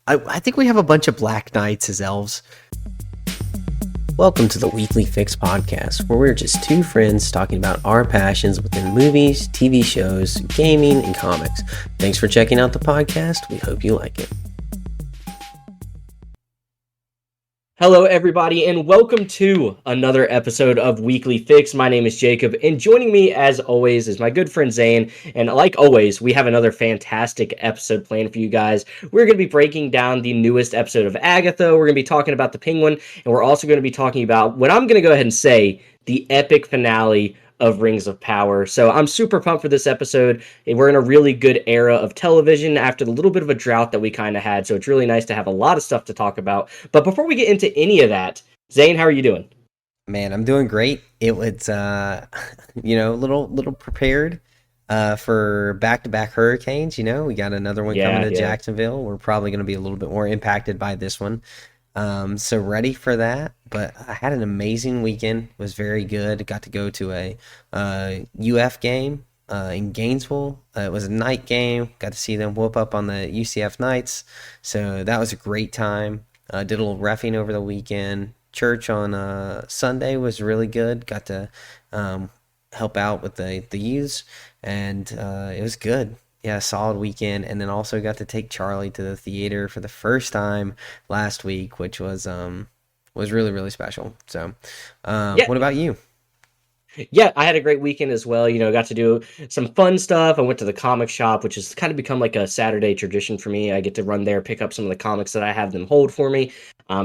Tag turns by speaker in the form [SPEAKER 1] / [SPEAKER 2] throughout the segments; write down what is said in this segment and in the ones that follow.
[SPEAKER 1] I think we have a bunch of Black Knights as elves. Welcome to the Weekly Fix podcast, where we're just two friends talking about our passions within movies, TV shows, gaming, and comics. Thanks for checking out the podcast. We hope you like it. Hello, everybody, and welcome to another episode of Weekly Fix. My name is Jacob, and joining me, as always, is my good friend Zane. And like always, we have another fantastic episode planned for you guys. We're going to be breaking down the newest episode of Agatha. We're going to be talking about the Penguin, and we're also going to be talking about what I'm going to go ahead and say, the epic finale of Rings of Power. So I'm super pumped for this episode. We're in a really good era of television after the little bit of a drought that we kind of had. So it's really nice to have a lot of stuff to talk about. But before we get into any of that, Zane, how are you doing? Man, I'm doing great. It was, little prepared for back-to-back hurricanes. We got another one coming to Jacksonville. We're probably going to be a little bit more impacted by this one. So ready for that, but I had an amazing weekend. It was very good. Got to go to a UF game in Gainesville. It was a night game. Got to see them whoop up on the UCF Knights. So that was a great time. Did a little reffing over the weekend. Church on Sunday was really good. Got to help out with the youths, and it was good. Yeah, solid weekend, and then also got to take Charlie to the theater for the first time last week, which was really, really special. So, What about you?
[SPEAKER 2] Yeah, I had a great weekend as well. Got to do some fun stuff. I went to the comic shop, which has kind of become like a Saturday tradition for me. I get to run there, pick up some of the comics that I have them hold for me,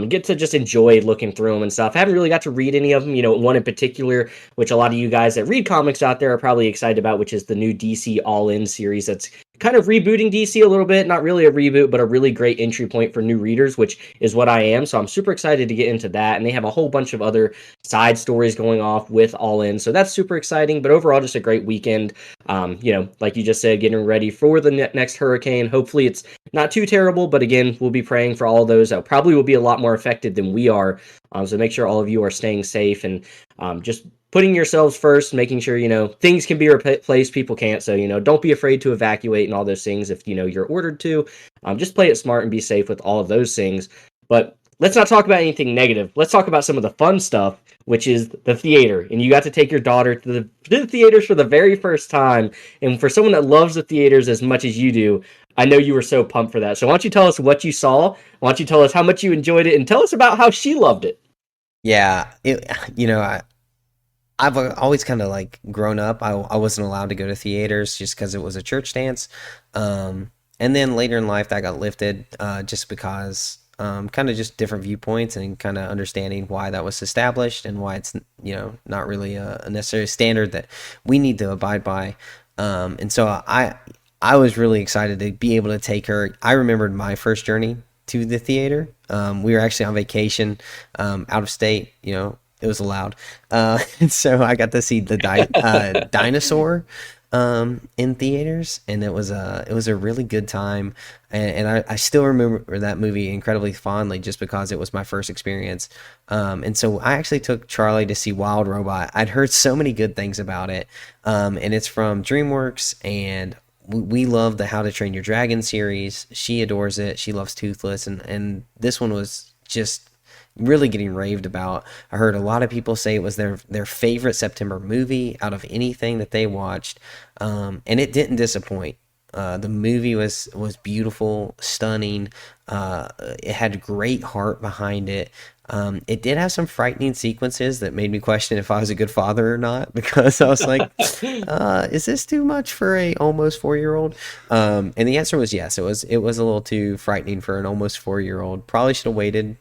[SPEAKER 2] get to just enjoy looking through them and stuff. I haven't really got to read any of them. One in particular, which a lot of you guys that read comics out there are probably excited about, which is the new DC All In series that's kind of rebooting DC a little bit. Not really a reboot, but a really great entry point for new readers, which is what I am. So I'm super excited to get into that. And they have a whole bunch of other side stories going off with All In. So that's super exciting. But overall, just a great weekend. Like you just said, getting ready for the next hurricane. Hopefully it's not too terrible. But again, we'll be praying for all those that probably will be a lot more affected than we are. So make sure all of you are staying safe and just putting yourselves first, making sure, things can be replaced, people can't. So, don't be afraid to evacuate and all those things if, you're ordered to. Just play it smart and be safe with all of those things. But let's not talk about anything negative. Let's talk about some of the fun stuff, which is the theater. And you got to take your daughter to the theaters for the very first time. And for someone that loves the theaters as much as you do, I know you were so pumped for that. So why don't you tell us what you saw? Why don't you tell us how much you enjoyed it? And tell us about how she loved it.
[SPEAKER 1] Yeah, I've always kind of like grown up. I wasn't allowed to go to theaters just because it was a church dance. And then later in life that got lifted just because kind of just different viewpoints and kind of understanding why that was established and why it's, not really a necessary standard that we need to abide by. And so I was really excited to be able to take her. I remembered my first journey to the theater. We were actually on vacation out of state, it was allowed. And so I got to see the dinosaur in theaters, and it was a really good time. And I still remember that movie incredibly fondly just because it was my first experience. And so I actually took Charlie to see Wild Robot. I'd heard so many good things about it. And it's from DreamWorks, and we love the How to Train Your Dragon series. She adores it. She loves Toothless, and this one was just really getting raved about. I heard a lot of people say it was their favorite September movie out of anything that they watched, and it didn't disappoint. The movie was beautiful, stunning. It had great heart behind it. It did have some frightening sequences that made me question if I was a good father or not, because I was like, is this too much for a almost 4-year-old? And the answer was yes. It was a little too frightening for an almost 4-year-old. Probably should have waited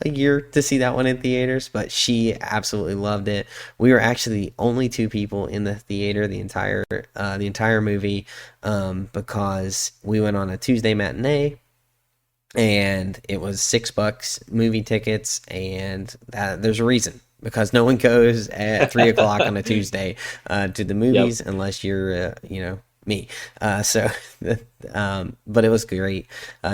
[SPEAKER 1] a year to see that one in theaters, but she absolutely loved it. We were actually the only two people in the theater the entire movie, because we went on a Tuesday matinee, and it was $6 movie tickets, and there's a reason, because no one goes at 3:00 on a Tuesday to the movies unless you're me. But it was great.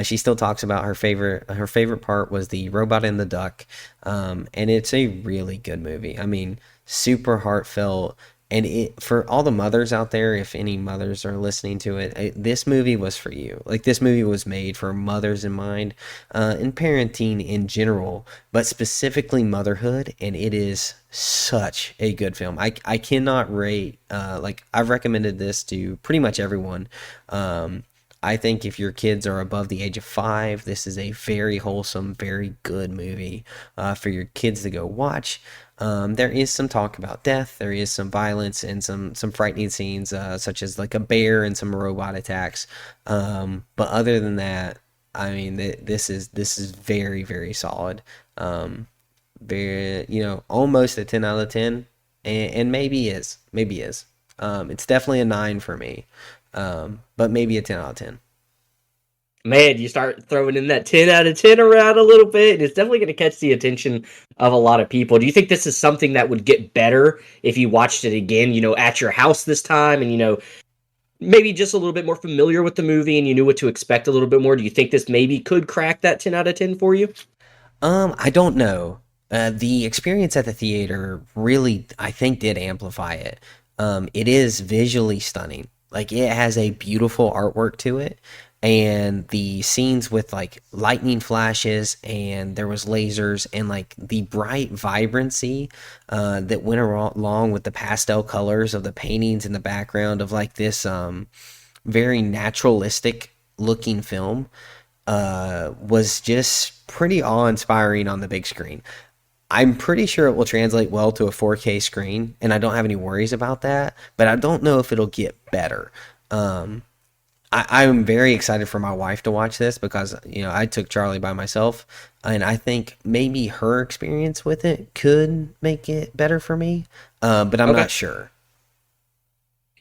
[SPEAKER 1] She still talks about her favorite part was the robot and the duck. And it's a really good movie. I mean, super heartfelt. And for all the mothers out there, if any mothers are listening to this movie was for you. Like this movie was made for mothers in mind, and parenting in general, but specifically motherhood. And it is such a good film. I cannot rate. Like I've recommended this to pretty much everyone. I think if your kids are above the age of 5, this is a very wholesome, very good movie for your kids to go watch. There is some talk about death. There is some violence and some frightening scenes, such as like a bear and some robot attacks. But other than that, I mean, this is very very solid. Very almost a 10 out of 10, and maybe is. It's definitely a 9 for me, but maybe a 10 out of 10.
[SPEAKER 2] Man, you start throwing in that 10 out of 10 around a little bit, and it's definitely going to catch the attention of a lot of people. Do you think this is something that would get better if you watched it again, at your house this time, and, maybe just a little bit more familiar with the movie and you knew what to expect a little bit more? Do you think this maybe could crack that 10 out of 10 for you?
[SPEAKER 1] I don't know. The experience at the theater really, I think, did amplify it. It is visually stunning. Like it has a beautiful artwork to it, and the scenes with like lightning flashes, and there was lasers, and like the bright vibrancy that went along with the pastel colors of the paintings in the background of like this very naturalistic looking film was just pretty awe-inspiring on the big screen. I'm pretty sure it will translate well to a 4K screen, and I don't have any worries about that, but I don't know if it'll get better. Um, I'm very excited for my wife to watch this because, I took Charlie by myself, and I think maybe her experience with it could make it better for me, but I'm
[SPEAKER 2] Okay.
[SPEAKER 1] not sure.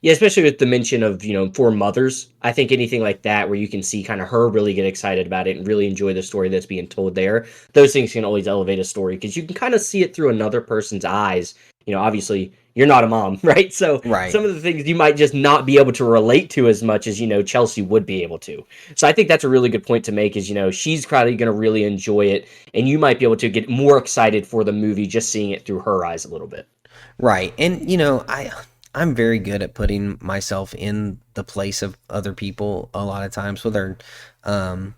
[SPEAKER 2] Yeah, especially with the mention of, for mothers. I think anything like that where you can see kind of her really get excited about it and really enjoy the story that's being told there, those things can always elevate a story because you can kind of see it through another person's eyes. Obviously, you're not a mom, right? So
[SPEAKER 1] Right.
[SPEAKER 2] some of the things you might just not be able to relate to as much as, Chelsea would be able to. So I think that's a really good point to make is, she's probably going to really enjoy it and you might be able to get more excited for the movie just seeing it through her eyes a little bit.
[SPEAKER 1] Right. And I'm very good at putting myself in the place of other people a lot of times, um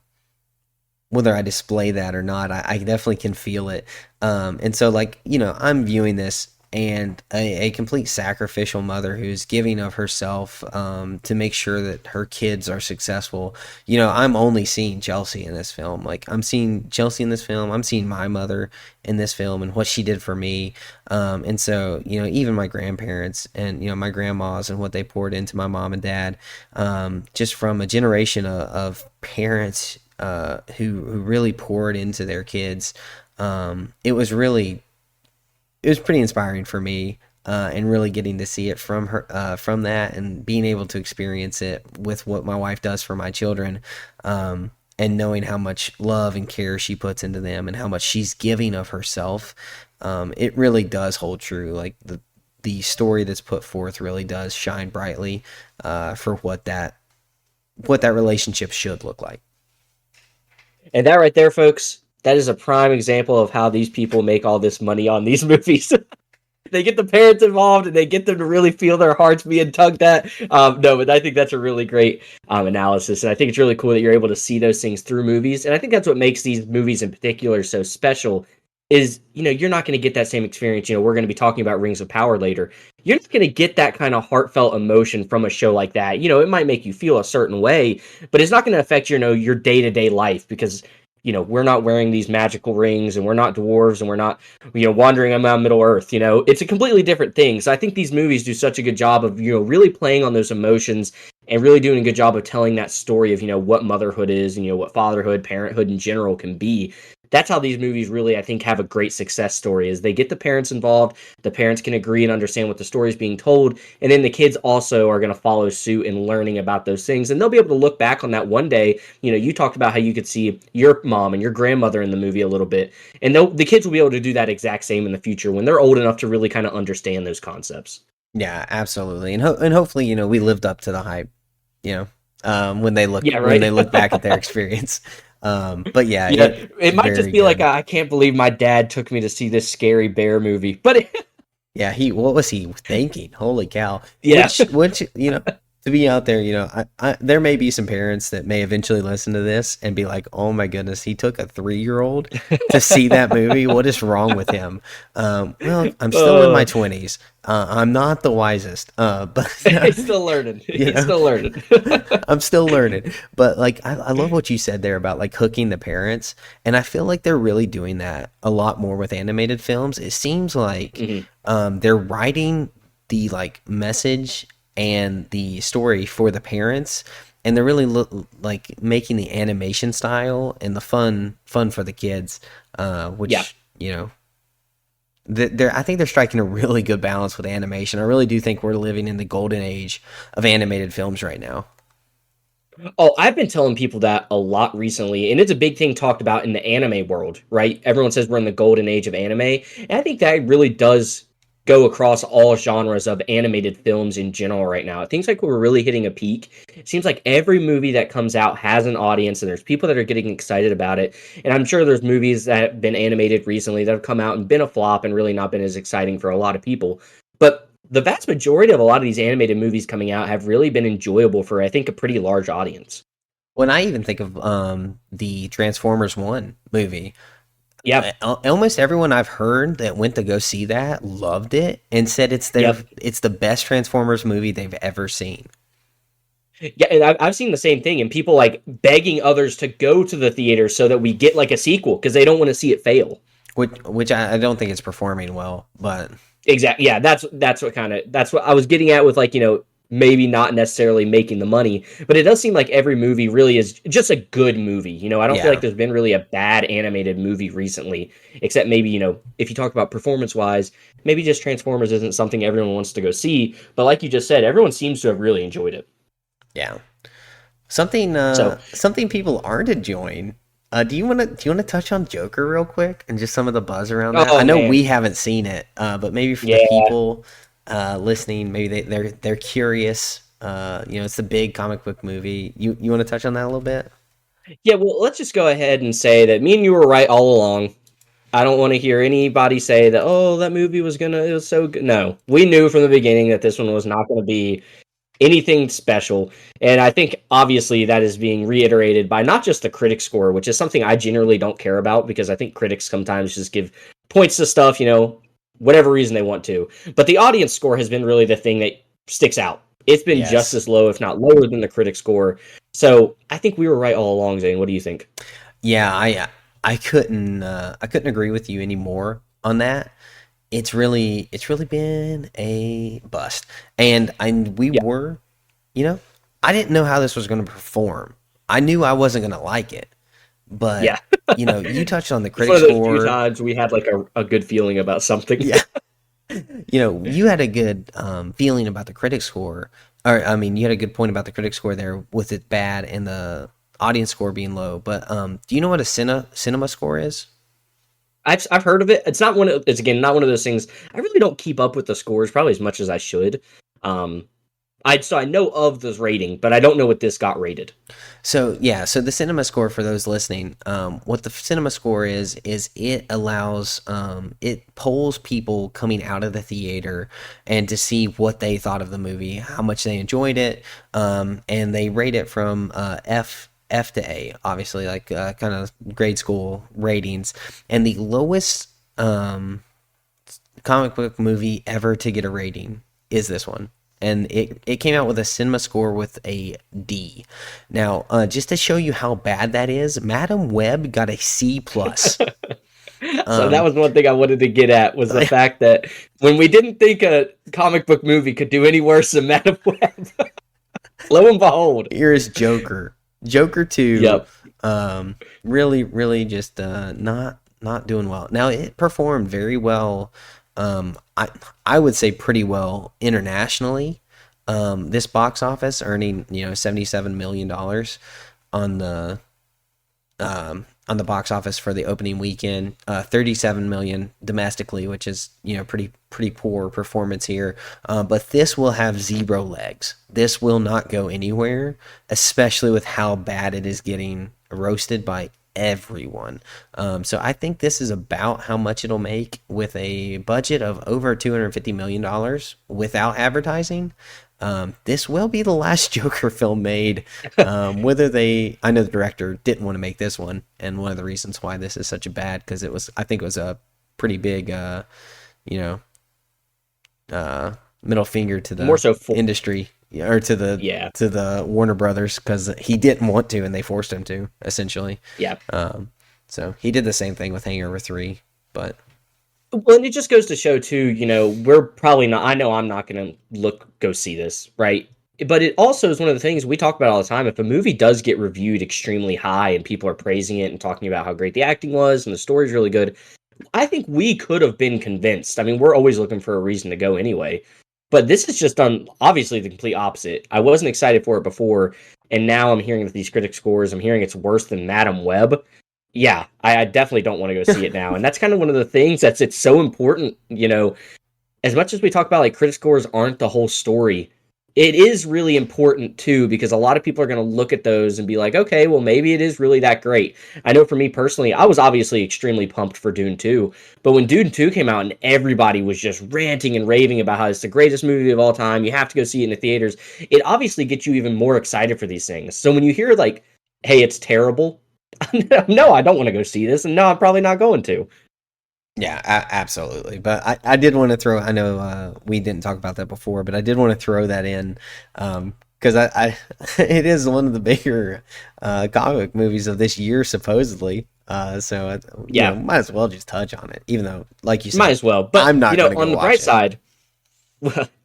[SPEAKER 1] whether I display that or not. I definitely can feel it. And so like, I'm viewing this, and a complete sacrificial mother who's giving of herself to make sure that her kids are successful. I'm only seeing Chelsea in this film. Like I'm seeing Chelsea in this film. I'm seeing my mother in this film and what she did for me. And so, even my grandparents and, my grandmas and what they poured into my mom and dad, just from a generation of parents who really poured into their kids. It was pretty inspiring for me, and really getting to see it from her, from that, and being able to experience it with what my wife does for my children, and knowing how much love and care she puts into them and how much she's giving of herself. It really does hold true. Like the story that's put forth really does shine brightly for what that relationship should look like.
[SPEAKER 2] And that right there, folks, that is a prime example of how these people make all this money on these movies. They get the parents involved and they get them to really feel their hearts being tugged at. No, but I think that's a really great analysis. And I think it's really cool that you're able to see those things through movies. And I think that's what makes these movies in particular so special is, you're not going to get that same experience. We're going to be talking about Rings of Power later. You're not going to get that kind of heartfelt emotion from a show like that. It might make you feel a certain way, but it's not going to affect your day-to-day life because we're not wearing these magical rings and we're not dwarves and we're not wandering around Middle Earth. It's a completely different thing. So I think these movies do such a good job of really playing on those emotions and really doing a good job of telling that story of what motherhood is and what fatherhood, parenthood in general can be. That's how these movies really, I think, have a great success story is they get the parents involved, the parents can agree and understand what the story is being told, and then the kids also are going to follow suit in learning about those things, and they'll be able to look back on that one day. You talked about how you could see your mom and your grandmother in the movie a little bit, and the kids will be able to do that exact same in the future when they're old enough to really kind of understand those concepts.
[SPEAKER 1] Yeah, absolutely. And hopefully, we lived up to the hype, you know, when they look
[SPEAKER 2] Yeah,
[SPEAKER 1] when
[SPEAKER 2] right.
[SPEAKER 1] they look back at their experience. But yeah,
[SPEAKER 2] Yeah,
[SPEAKER 1] it
[SPEAKER 2] it might just
[SPEAKER 1] very
[SPEAKER 2] be like
[SPEAKER 1] good.
[SPEAKER 2] I can't believe my dad took me to see this scary bear movie, but
[SPEAKER 1] Yeah, what was he thinking? Holy cow.
[SPEAKER 2] Yeah.
[SPEAKER 1] Which, to be out there, there may be some parents that may eventually listen to this and be like, "Oh my goodness, he took a 3-year-old to see that movie. What is wrong with him?" Well, I'm still in my
[SPEAKER 2] uh,
[SPEAKER 1] 20s. I'm not the wisest, but
[SPEAKER 2] he's still learning.
[SPEAKER 1] you
[SPEAKER 2] He's
[SPEAKER 1] know,
[SPEAKER 2] still learning.
[SPEAKER 1] I'm still learning. But like, I love what you said there about like hooking the parents, and I feel like they're really doing that a lot more with animated films. It seems like
[SPEAKER 2] Mhm.
[SPEAKER 1] they're writing the like message and the story for the parents, and they're really like making the animation style and the fun for the kids,
[SPEAKER 2] Yeah.
[SPEAKER 1] which I think they're striking a really good balance with animation. I really do think we're living in the golden age of animated films right now.
[SPEAKER 2] Oh, I've been telling people that a lot recently, and it's a big thing talked about in the anime world, right? Everyone says we're in the golden age of anime, and I think that really does go across all genres of animated films in general right now. It seems like we're really hitting a peak. It seems like every movie that comes out has an audience, and there's people that are getting excited about it. And I'm sure there's movies that have been animated recently that have come out and been a flop and really not been as exciting for a lot of people. But the vast majority of a lot of these animated movies coming out have really been enjoyable for, I think, a pretty large audience.
[SPEAKER 1] When I even think of the Transformers One movie,
[SPEAKER 2] Yep.
[SPEAKER 1] almost everyone I've heard that went to go see that loved it and said
[SPEAKER 2] Yep.
[SPEAKER 1] it's the best Transformers movie they've ever seen.
[SPEAKER 2] Yeah, and I've seen the same thing, and people like begging others to go to the theater so that we get like a sequel because they don't want to see it fail.
[SPEAKER 1] Which I don't think it's performing well, but
[SPEAKER 2] Exactly. Yeah, that's what I was getting at with like, maybe not necessarily making the money, but it does seem like every movie really is just a good movie. I don't feel like
[SPEAKER 1] yeah,
[SPEAKER 2] there's been really a bad animated movie recently, except maybe, if you talk about performance wise, maybe just Transformers isn't something everyone wants to go see, but like you just said, everyone seems to have really enjoyed it.
[SPEAKER 1] yeah. Something
[SPEAKER 2] So,
[SPEAKER 1] something people aren't enjoying. Do you want to touch on Joker real quick and just some of the buzz around that? I
[SPEAKER 2] oh
[SPEAKER 1] know
[SPEAKER 2] man.
[SPEAKER 1] we haven't seen it, but maybe for the
[SPEAKER 2] Yeah.
[SPEAKER 1] people listening, maybe they're curious. It's the big comic book movie. You want to touch on that a little bit?
[SPEAKER 2] Yeah, well, let's just go ahead and say that me and you were right all along. I don't want to hear anybody say that, oh, that movie it was so good. No, we knew from the beginning that this one was not going to be anything special. And I think obviously that is being reiterated by not just the critic score, which is something I generally don't care about because I think critics sometimes just give points to stuff, whatever reason they want to. But the audience score has been really the thing that sticks out. It's been just
[SPEAKER 1] Yes.
[SPEAKER 2] as low, if not lower than the critic score. So I think we were right all along, Zane. What do you think?
[SPEAKER 1] Yeah, I couldn't agree with you anymore on that. It's really been a bust, and we
[SPEAKER 2] Yeah.
[SPEAKER 1] were, you know, I didn't know how this was going to perform. I knew I wasn't going to like it, but
[SPEAKER 2] Yeah.
[SPEAKER 1] you touched on the
[SPEAKER 2] It's
[SPEAKER 1] critic
[SPEAKER 2] one of those few
[SPEAKER 1] score.
[SPEAKER 2] times we had like a good feeling about something.
[SPEAKER 1] Yeah, you had a good feeling about the critic score, or I mean, you had a good point about the critic score there with it bad and the audience score being low. But do you know what a cinema score is?
[SPEAKER 2] I've heard of it. It's again not one of those things. I really don't keep up with the scores probably as much as I should. Um, I know of this rating, but I don't know what this got rated.
[SPEAKER 1] So yeah, so the cinema score for those listening, what the cinema score is it allows it polls people coming out of the theater and to see what they thought of the movie, how much they enjoyed it, and they rate it from F to A, obviously like kind of grade school ratings, and the lowest comic book movie ever to get a rating is this one. And it came out with a cinema score with a D. Now, just to show you how bad that is, Madam Web got a C plus.
[SPEAKER 2] So that
[SPEAKER 1] Um,
[SPEAKER 2] was one thing I wanted to get at was the fact that when we didn't think a comic book movie could do any worse than Madame Web, lo and behold.
[SPEAKER 1] here's Joker. Joker 2,
[SPEAKER 2] Yep.
[SPEAKER 1] really, really just not doing well. Now it performed very well. I would say pretty well internationally. This box office earning $77 million on the on the box office for the opening weekend, 37 million domestically, which is pretty poor performance here. But this will have zero legs. This will not go anywhere, especially with how bad it is getting roasted by everyone. So I think this is about how much it'll make with a budget of over $250 million without advertising. This will be the last Joker film made. I know the director didn't want to make this one, and one of the reasons why this is such a bad, because I think it was a pretty big, you know, middle finger to
[SPEAKER 2] More
[SPEAKER 1] the
[SPEAKER 2] so for
[SPEAKER 1] industry, or
[SPEAKER 2] yeah,
[SPEAKER 1] to the Warner Brothers, because he didn't want to and they forced him to, essentially.
[SPEAKER 2] yeah.
[SPEAKER 1] So he did the same thing with Hangover 3, but
[SPEAKER 2] Well, and it just goes to show too, we're probably not. I know I'm not going to go see this, right? But it also is one of the things we talk about all the time. If a movie does get reviewed extremely high and people are praising it and talking about how great the acting was and the story's really good, I think we could have been convinced. I mean, we're always looking for a reason to go anyway. But this is just done obviously the complete opposite. I wasn't excited for it before, and now I'm hearing that these critic scores, I'm hearing it's worse than Madam Web. Yeah, I definitely don't want to go see it now. And that's kind of one of the things that's it's so important, as much as we talk about like critic scores aren't the whole story, it is really important too, because a lot of people are going to look at those and be like, okay, well, maybe it is really that great. I know for me personally, I was obviously extremely pumped for Dune 2, but when Dune 2 came out and everybody was just ranting and raving about how it's the greatest movie of all time, you have to go see it in the theaters, it obviously gets you even more excited for these things. So when you hear like, hey, it's terrible, no, I don't want to go see this, and no, I'm probably not going to.
[SPEAKER 1] yeah, absolutely. But I did want to throw. I know we didn't talk about that before, but I did want to throw that in, because it is one of the bigger comic movies of this year, supposedly. So
[SPEAKER 2] Yeah,
[SPEAKER 1] might as well just touch on it, even though, like you
[SPEAKER 2] might
[SPEAKER 1] said,
[SPEAKER 2] as well. But
[SPEAKER 1] I'm not going to
[SPEAKER 2] on
[SPEAKER 1] go
[SPEAKER 2] the bright
[SPEAKER 1] watch it.
[SPEAKER 2] side,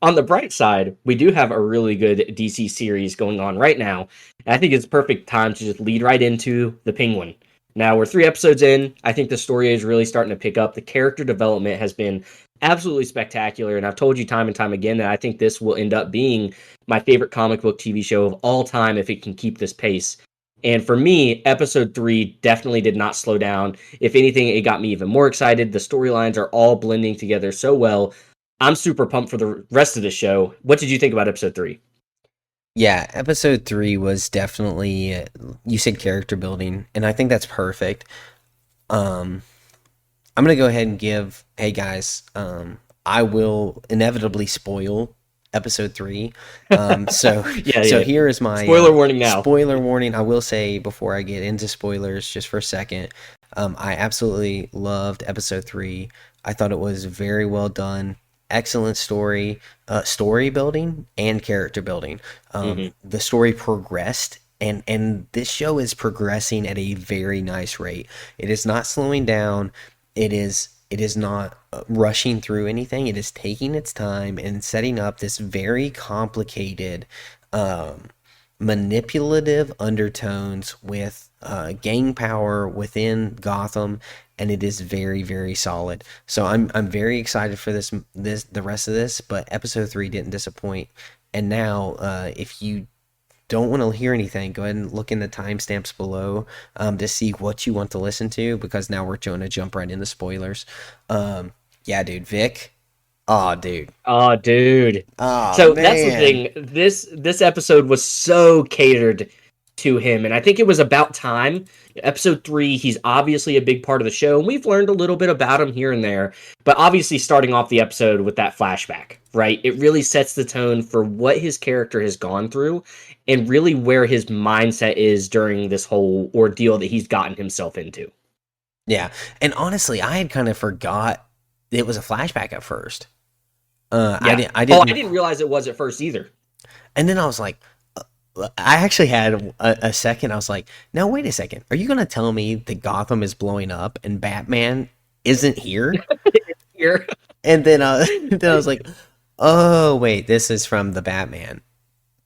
[SPEAKER 2] on the bright side, we do have a really good DC series going on right now. And I think it's perfect time to just lead right into the Penguin. Now we're 3 episodes in. I think the story is really starting to pick up. The character development has been absolutely spectacular, and I've told you time and time again that I think this will end up being my favorite comic book TV show of all time if it can keep this pace. And for me, episode 3 definitely did not slow down. If anything, it got me even more excited. The storylines are all blending together so well. I'm super pumped for the rest of the show. What did you think about episode 3?
[SPEAKER 1] Yeah, episode 3 was definitely, you said character building, and I think that's perfect. Um, I'm gonna go ahead and give, hey guys, I will inevitably spoil episode 3.
[SPEAKER 2] Yeah,
[SPEAKER 1] So
[SPEAKER 2] yeah.
[SPEAKER 1] here is my
[SPEAKER 2] Spoiler warning now.
[SPEAKER 1] spoiler warning. I will say before I get into spoilers, just for a second, I absolutely loved episode 3. I thought it was very well done. Excellent story building and character building.
[SPEAKER 2] Hmm.
[SPEAKER 1] The story progressed, and this show is progressing at a very nice rate. It is not slowing down. It is not rushing through anything. It is taking its time and setting up this very complicated, um, manipulative undertones with gang power within Gotham, and it is very very solid. So I'm very excited for the rest of this. But episode 3 didn't disappoint, and now if you don't want to hear anything, go ahead and look in the timestamps below, to see what you want to listen to, because now we're going to jump right into spoilers. Yeah, dude, Vic. Oh, dude.
[SPEAKER 2] Oh, dude.
[SPEAKER 1] Oh,
[SPEAKER 2] So that's the
[SPEAKER 1] man.
[SPEAKER 2] thing. This episode was so catered to him, and I think it was about time. Episode 3, he's obviously a big part of the show, and we've learned a little bit about him here and there. But obviously, starting off the episode with that flashback, right? It really sets the tone for what his character has gone through, and really where his mindset is during this whole ordeal that he's gotten himself into.
[SPEAKER 1] Yeah. And honestly, I had kind of forgot it was a flashback at first. I
[SPEAKER 2] Yeah.
[SPEAKER 1] didn't. I
[SPEAKER 2] Oh, I
[SPEAKER 1] didn't.
[SPEAKER 2] didn't realize it was at first either.
[SPEAKER 1] And then I was like, I actually had a second. I was like, now wait a second. Are you gonna tell me that Gotham is blowing up and Batman isn't here?
[SPEAKER 2] Here.
[SPEAKER 1] And then, then I was like, oh wait, this is from the Batman.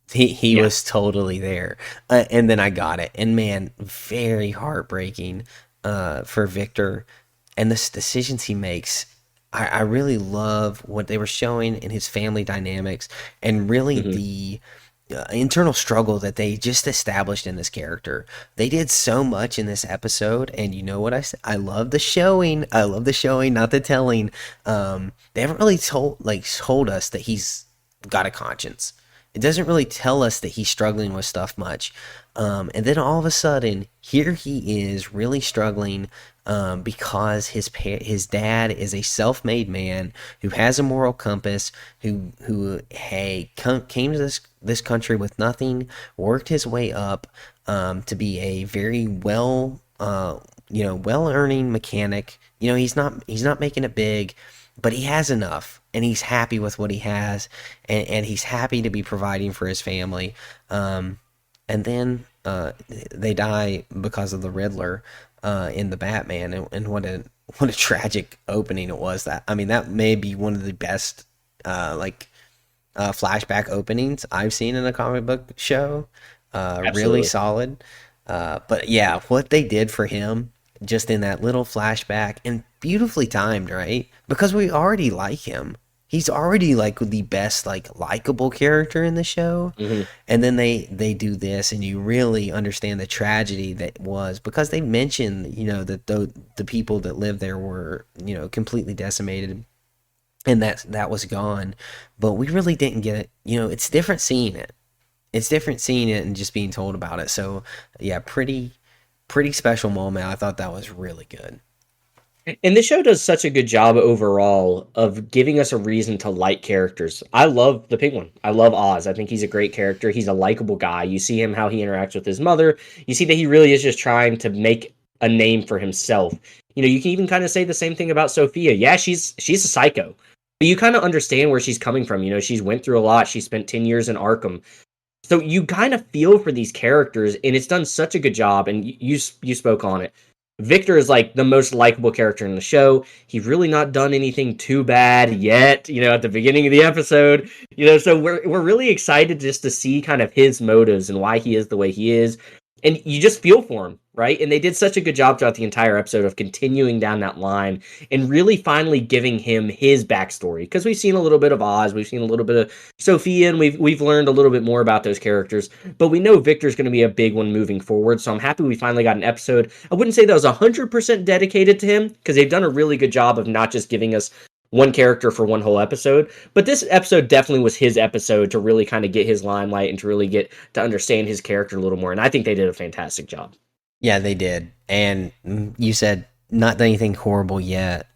[SPEAKER 1] He
[SPEAKER 2] Yeah.
[SPEAKER 1] was totally there. And then I got it. And man, very heartbreaking for Victor, and the decisions he makes. I really love what they were showing in his family dynamics, and really
[SPEAKER 2] Hmm.
[SPEAKER 1] the internal struggle that they just established in this character. They did so much in this episode, and you know what I said? I love the showing. I love the showing, not the telling. They haven't really told us that he's got a conscience. It doesn't really tell us that he's struggling with stuff much. And then all of a sudden, here he is really struggling because his dad is a self-made man who has a moral compass, who hey came to this country with nothing, worked his way up to be a very well earning mechanic. He's not making it big, but he has enough, and he's happy with what he has, and he's happy to be providing for his family. And then they die because of the Riddler in the Batman, and what a tragic opening it was. That, I mean, that may be one of the best flashback openings I've seen in a comic book show. Really
[SPEAKER 2] Absolutely.
[SPEAKER 1] solid. But yeah, what they did for him just in that little flashback, and beautifully timed, right? Because we already like him. He's already like the best likable character in the show.
[SPEAKER 2] Hmm.
[SPEAKER 1] And then they do this, and you really understand the tragedy that was, because they mentioned, that the people that lived there were, completely decimated, and that was gone. But we really didn't get it. It's different seeing it. It's different seeing it and just being told about it. So yeah, pretty special moment. I thought that was really good.
[SPEAKER 2] And the show does such a good job overall of giving us a reason to like characters. I love the Penguin. I love Oz. I think he's a great character. He's a likable guy. You see him how he interacts with his mother. You see that he really is just trying to make a name for himself. You can even kind of say the same thing about Sophia. Yeah, she's a psycho. But you kind of understand where she's coming from. She's went through a lot. She spent 10 years in Arkham. So you kind of feel for these characters, and it's done such a good job. And you spoke on it. Victor is like the most likable character in the show. He's really not done anything too bad yet, at the beginning of the episode. So we're really excited just to see kind of his motives and why he is the way he is. And you just feel for him, right? And they did such a good job throughout the entire episode of continuing down that line and really finally giving him his backstory. Because we've seen a little bit of Oz, we've seen a little bit of Sophia, and we've learned a little bit more about those characters. But we know Victor's going to be a big one moving forward. So I'm happy we finally got an episode. I wouldn't say that was 100% dedicated to him, because they've done a really good job of not just giving us one character for one whole episode. But this episode definitely was his episode to really kind of get his limelight and to really get to understand his character a little more. And I think they did a fantastic job.
[SPEAKER 1] Yeah, they did. And you said not done anything horrible yet.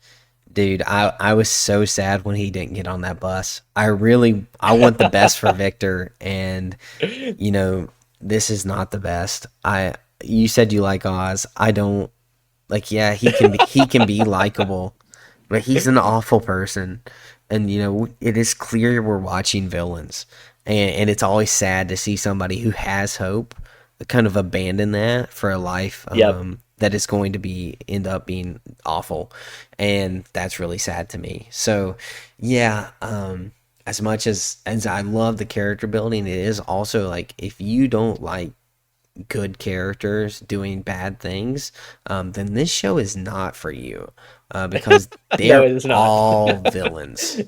[SPEAKER 1] Dude, I was so sad when he didn't get on that bus. I want the best for Victor, and this is not the best. You said you like Oz. I don't. Like, yeah, he can be likable, but he's an awful person. And it is clear we're watching villains, and it's always sad to see somebody who has hope kind of abandon that for a life
[SPEAKER 2] Yep.
[SPEAKER 1] that is going to end up being awful, and that's really sad to me. So yeah, as much as I love the character building, it is also like, if you don't like good characters doing bad things, then this show is not for you, because
[SPEAKER 2] No,
[SPEAKER 1] they're
[SPEAKER 2] it is not.
[SPEAKER 1] all villains.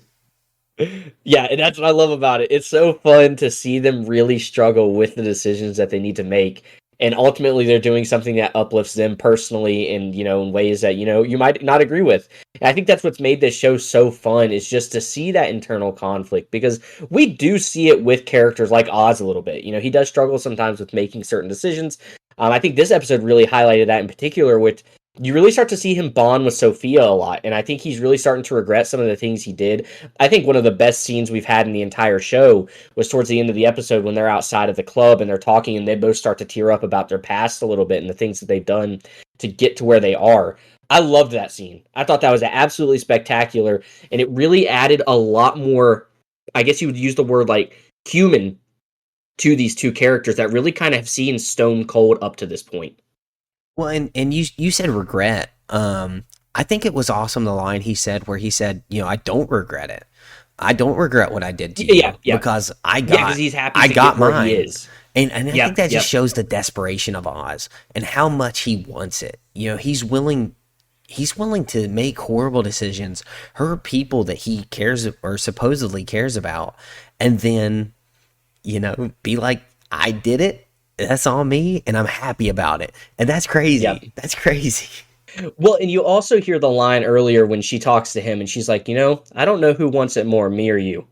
[SPEAKER 2] Yeah, and that's what I love about it. It's so fun to see them really struggle with the decisions that they need to make. And ultimately they're doing something that uplifts them personally and, in ways that, you might not agree with. And I think that's what's made this show so fun, is just to see that internal conflict, because we do see it with characters like Oz a little bit. He does struggle sometimes with making certain decisions. I think this episode really highlighted that in particular, with you really start to see him bond with Sophia a lot. And I think he's really starting to regret some of the things he did. I think one of the best scenes we've had in the entire show was towards the end of the episode when they're outside of the club and they're talking, and they both start to tear up about their past a little bit and the things that they've done to get to where they are. I loved that scene. I thought that was absolutely spectacular. And it really added a lot more, I guess you would use the word like human, to these two characters that really kind of have seen Stone Cold up to this point.
[SPEAKER 1] Well, and you said regret. I think it was awesome, the line he said, where he said, I don't regret it. I don't regret what I did to
[SPEAKER 2] Yeah,
[SPEAKER 1] you,
[SPEAKER 2] yeah.
[SPEAKER 1] because I
[SPEAKER 2] Yeah, because
[SPEAKER 1] got
[SPEAKER 2] he's happy
[SPEAKER 1] I
[SPEAKER 2] to
[SPEAKER 1] got
[SPEAKER 2] get where he
[SPEAKER 1] mine.
[SPEAKER 2] is.
[SPEAKER 1] And I think
[SPEAKER 2] Yep,
[SPEAKER 1] that just
[SPEAKER 2] yep.
[SPEAKER 1] shows the desperation of Oz and how much he wants it. He's willing to make horrible decisions, hurt people that he cares or supposedly cares about, and then, be like, I did it. That's on me, and I'm happy about it. And that's
[SPEAKER 2] Yep.
[SPEAKER 1] crazy. That's crazy.
[SPEAKER 2] Well, and you also hear the line earlier when she talks to him and she's like, I don't know who wants it more, me or you.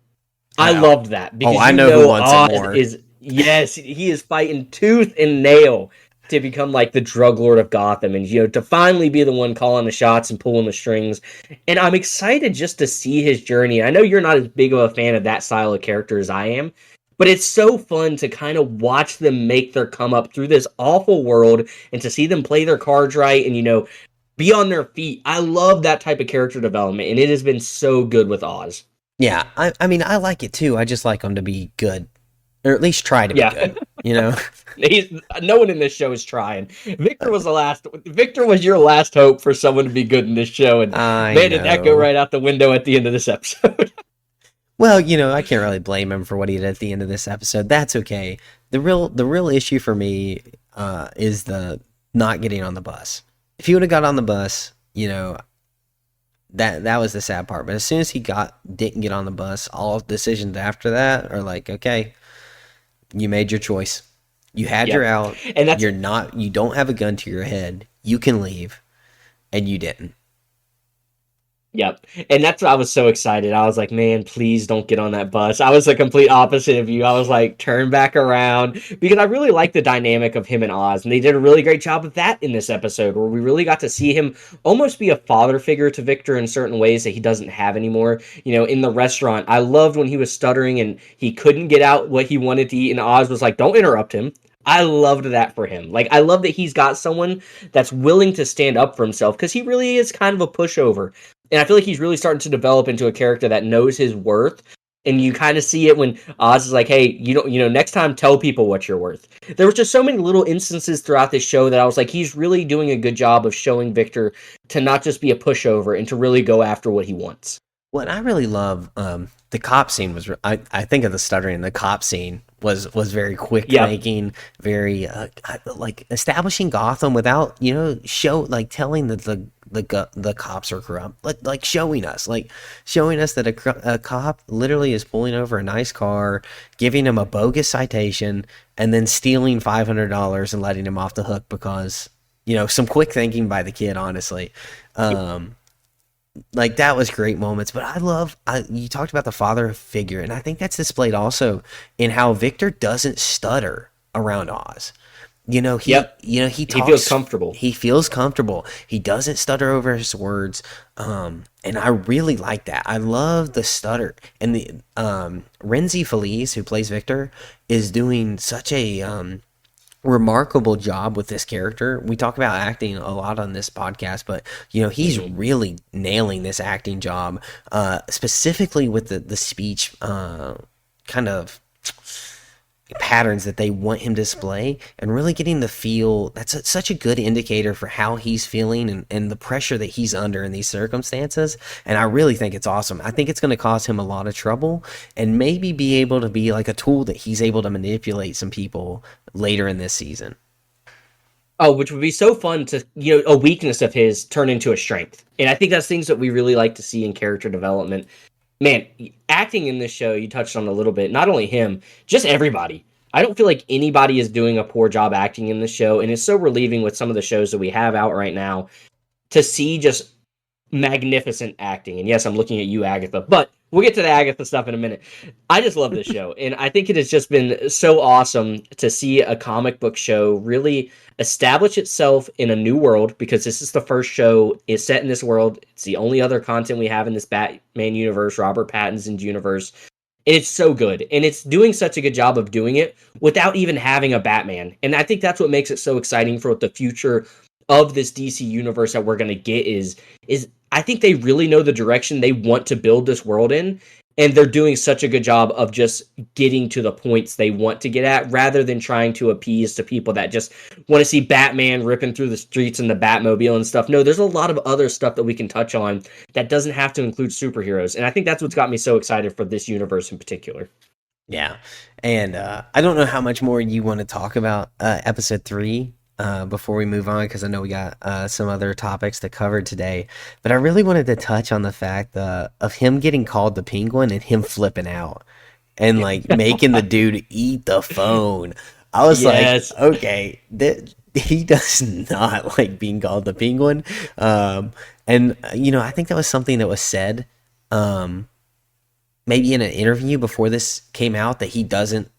[SPEAKER 2] I
[SPEAKER 1] I
[SPEAKER 2] loved that
[SPEAKER 1] oh,
[SPEAKER 2] because
[SPEAKER 1] I
[SPEAKER 2] you
[SPEAKER 1] know who
[SPEAKER 2] know
[SPEAKER 1] wants it
[SPEAKER 2] Oz
[SPEAKER 1] more.
[SPEAKER 2] is, yes, he is fighting tooth and nail to become like the drug lord of Gotham, and to finally be the one calling the shots and pulling the strings. And I'm excited just to see his journey. I know you're not as big of a fan of that style of character as I am, but it's so fun to kind of watch them make their come up through this awful world and to see them play their cards right and be on their feet. I love that type of character development, and it has been so good with Oz.
[SPEAKER 1] Yeah, I mean, I like it too. I just like him to be good, or at least try to be
[SPEAKER 2] Yeah.
[SPEAKER 1] good. You know,
[SPEAKER 2] He's, no one in this show is trying. Victor was the last. Victor was your last hope for someone to be good in this show, and
[SPEAKER 1] I
[SPEAKER 2] man, did that go
[SPEAKER 1] know.
[SPEAKER 2] right out the window at the end of this episode.
[SPEAKER 1] Well, I can't really blame him for what he did at the end of this episode. That's okay. The real issue for me is the not getting on the bus. If he would have got on the bus, that was the sad part. But as soon as he didn't get on the bus, all decisions after that are like, okay, you made your choice. You had your
[SPEAKER 2] Yep,
[SPEAKER 1] out.
[SPEAKER 2] and that's
[SPEAKER 1] You don't have a gun to your head. You can leave, and you didn't.
[SPEAKER 2] Yep. And that's what I was so excited. I was like, man, please don't get on that bus. I was the complete opposite of you. I was like, turn back around because I really like the dynamic of him and Oz. And they did a really great job of that in this episode where we really got to see him almost be a father figure to Victor in certain ways that he doesn't have anymore. In the restaurant, I loved when he was stuttering and he couldn't get out what he wanted to eat. And Oz was like, don't interrupt him. I loved that for him. Like, I love that he's got someone that's willing to stand up for himself because he really is kind of a pushover. And I feel like he's really starting to develop into a character that knows his worth. And you kind of see it when Oz is like, "Hey, next time tell people what you're worth." There was just so many little instances throughout this show that I was like, he's really doing a good job of showing Victor to not just be a pushover and to really go after what he wants.
[SPEAKER 1] What I really love, the cop scene was. I think of the stuttering. The cop scene was very quick
[SPEAKER 2] Yep.
[SPEAKER 1] thinking, very like establishing Gotham without show like telling that the cops are corrupt, like showing us that a cop literally is pulling over a nice car, giving him a bogus citation, and then stealing $500 and letting him off the hook because some quick thinking by the kid, honestly. Like that was great moments, but you talked about the father figure, and I think that's displayed also in how Victor doesn't stutter around Oz.
[SPEAKER 2] Yep.
[SPEAKER 1] He
[SPEAKER 2] He feels
[SPEAKER 1] talks,
[SPEAKER 2] comfortable.
[SPEAKER 1] he feels comfortable. He doesn't stutter over his words, and I really like that. I love the stutter, and the Renzi Feliz, who plays Victor, is doing such a remarkable job with this character. We talk about acting a lot on this podcast, but he's really nailing this acting job, specifically with the speech kind of patterns that they want him to display, and really getting the feel. That's such a good indicator for how he's feeling and the pressure that he's under in these circumstances. And I really think it's awesome. I think it's going to cause him a lot of trouble and maybe be able to be like a tool that he's able to manipulate some people later in this season.
[SPEAKER 2] Oh, which would be so fun to, a weakness of his turn into a strength. And I think that's things that we really like to see in character development. Man, acting in this show, you touched on a little bit, not only him, just everybody. I don't feel like anybody is doing a poor job acting in this show, and it's so relieving with some of the shows that we have out right now to see just magnificent acting. And yes, I'm looking at you, Agatha, but we'll get to the Agatha stuff in a minute. I just love this show, and I think it has just been so awesome to see a comic book show really establish itself in a new world, because this is the first show is set in this world. It's the only other content we have in this Batman universe, Robert Pattinson's universe. And it's so good, and it's doing such a good job of doing it without even having a Batman. And I think that's what makes it so exciting for what the future of this DC universe that we're going to get is I think they really know the direction they want to build this world in, and they're doing such a good job of just getting to the points they want to get at rather than trying to appease to people that just want to see Batman ripping through the streets in the Batmobile and stuff. No, there's a lot of other stuff that we can touch on that doesn't have to include superheroes, and I think that's what's got me so excited for this universe in particular.
[SPEAKER 1] Yeah, and I don't know how much more you want to talk about episode 3 before we move on, because I know we got some other topics to cover today. But I really wanted to touch on the fact of him getting called the Penguin and him flipping out and like making the dude eat the phone. I was like,
[SPEAKER 2] Yes.
[SPEAKER 1] okay, he does not like being called the Penguin. And I think that was something that was said. Um, maybe in an interview before this came out that he doesn't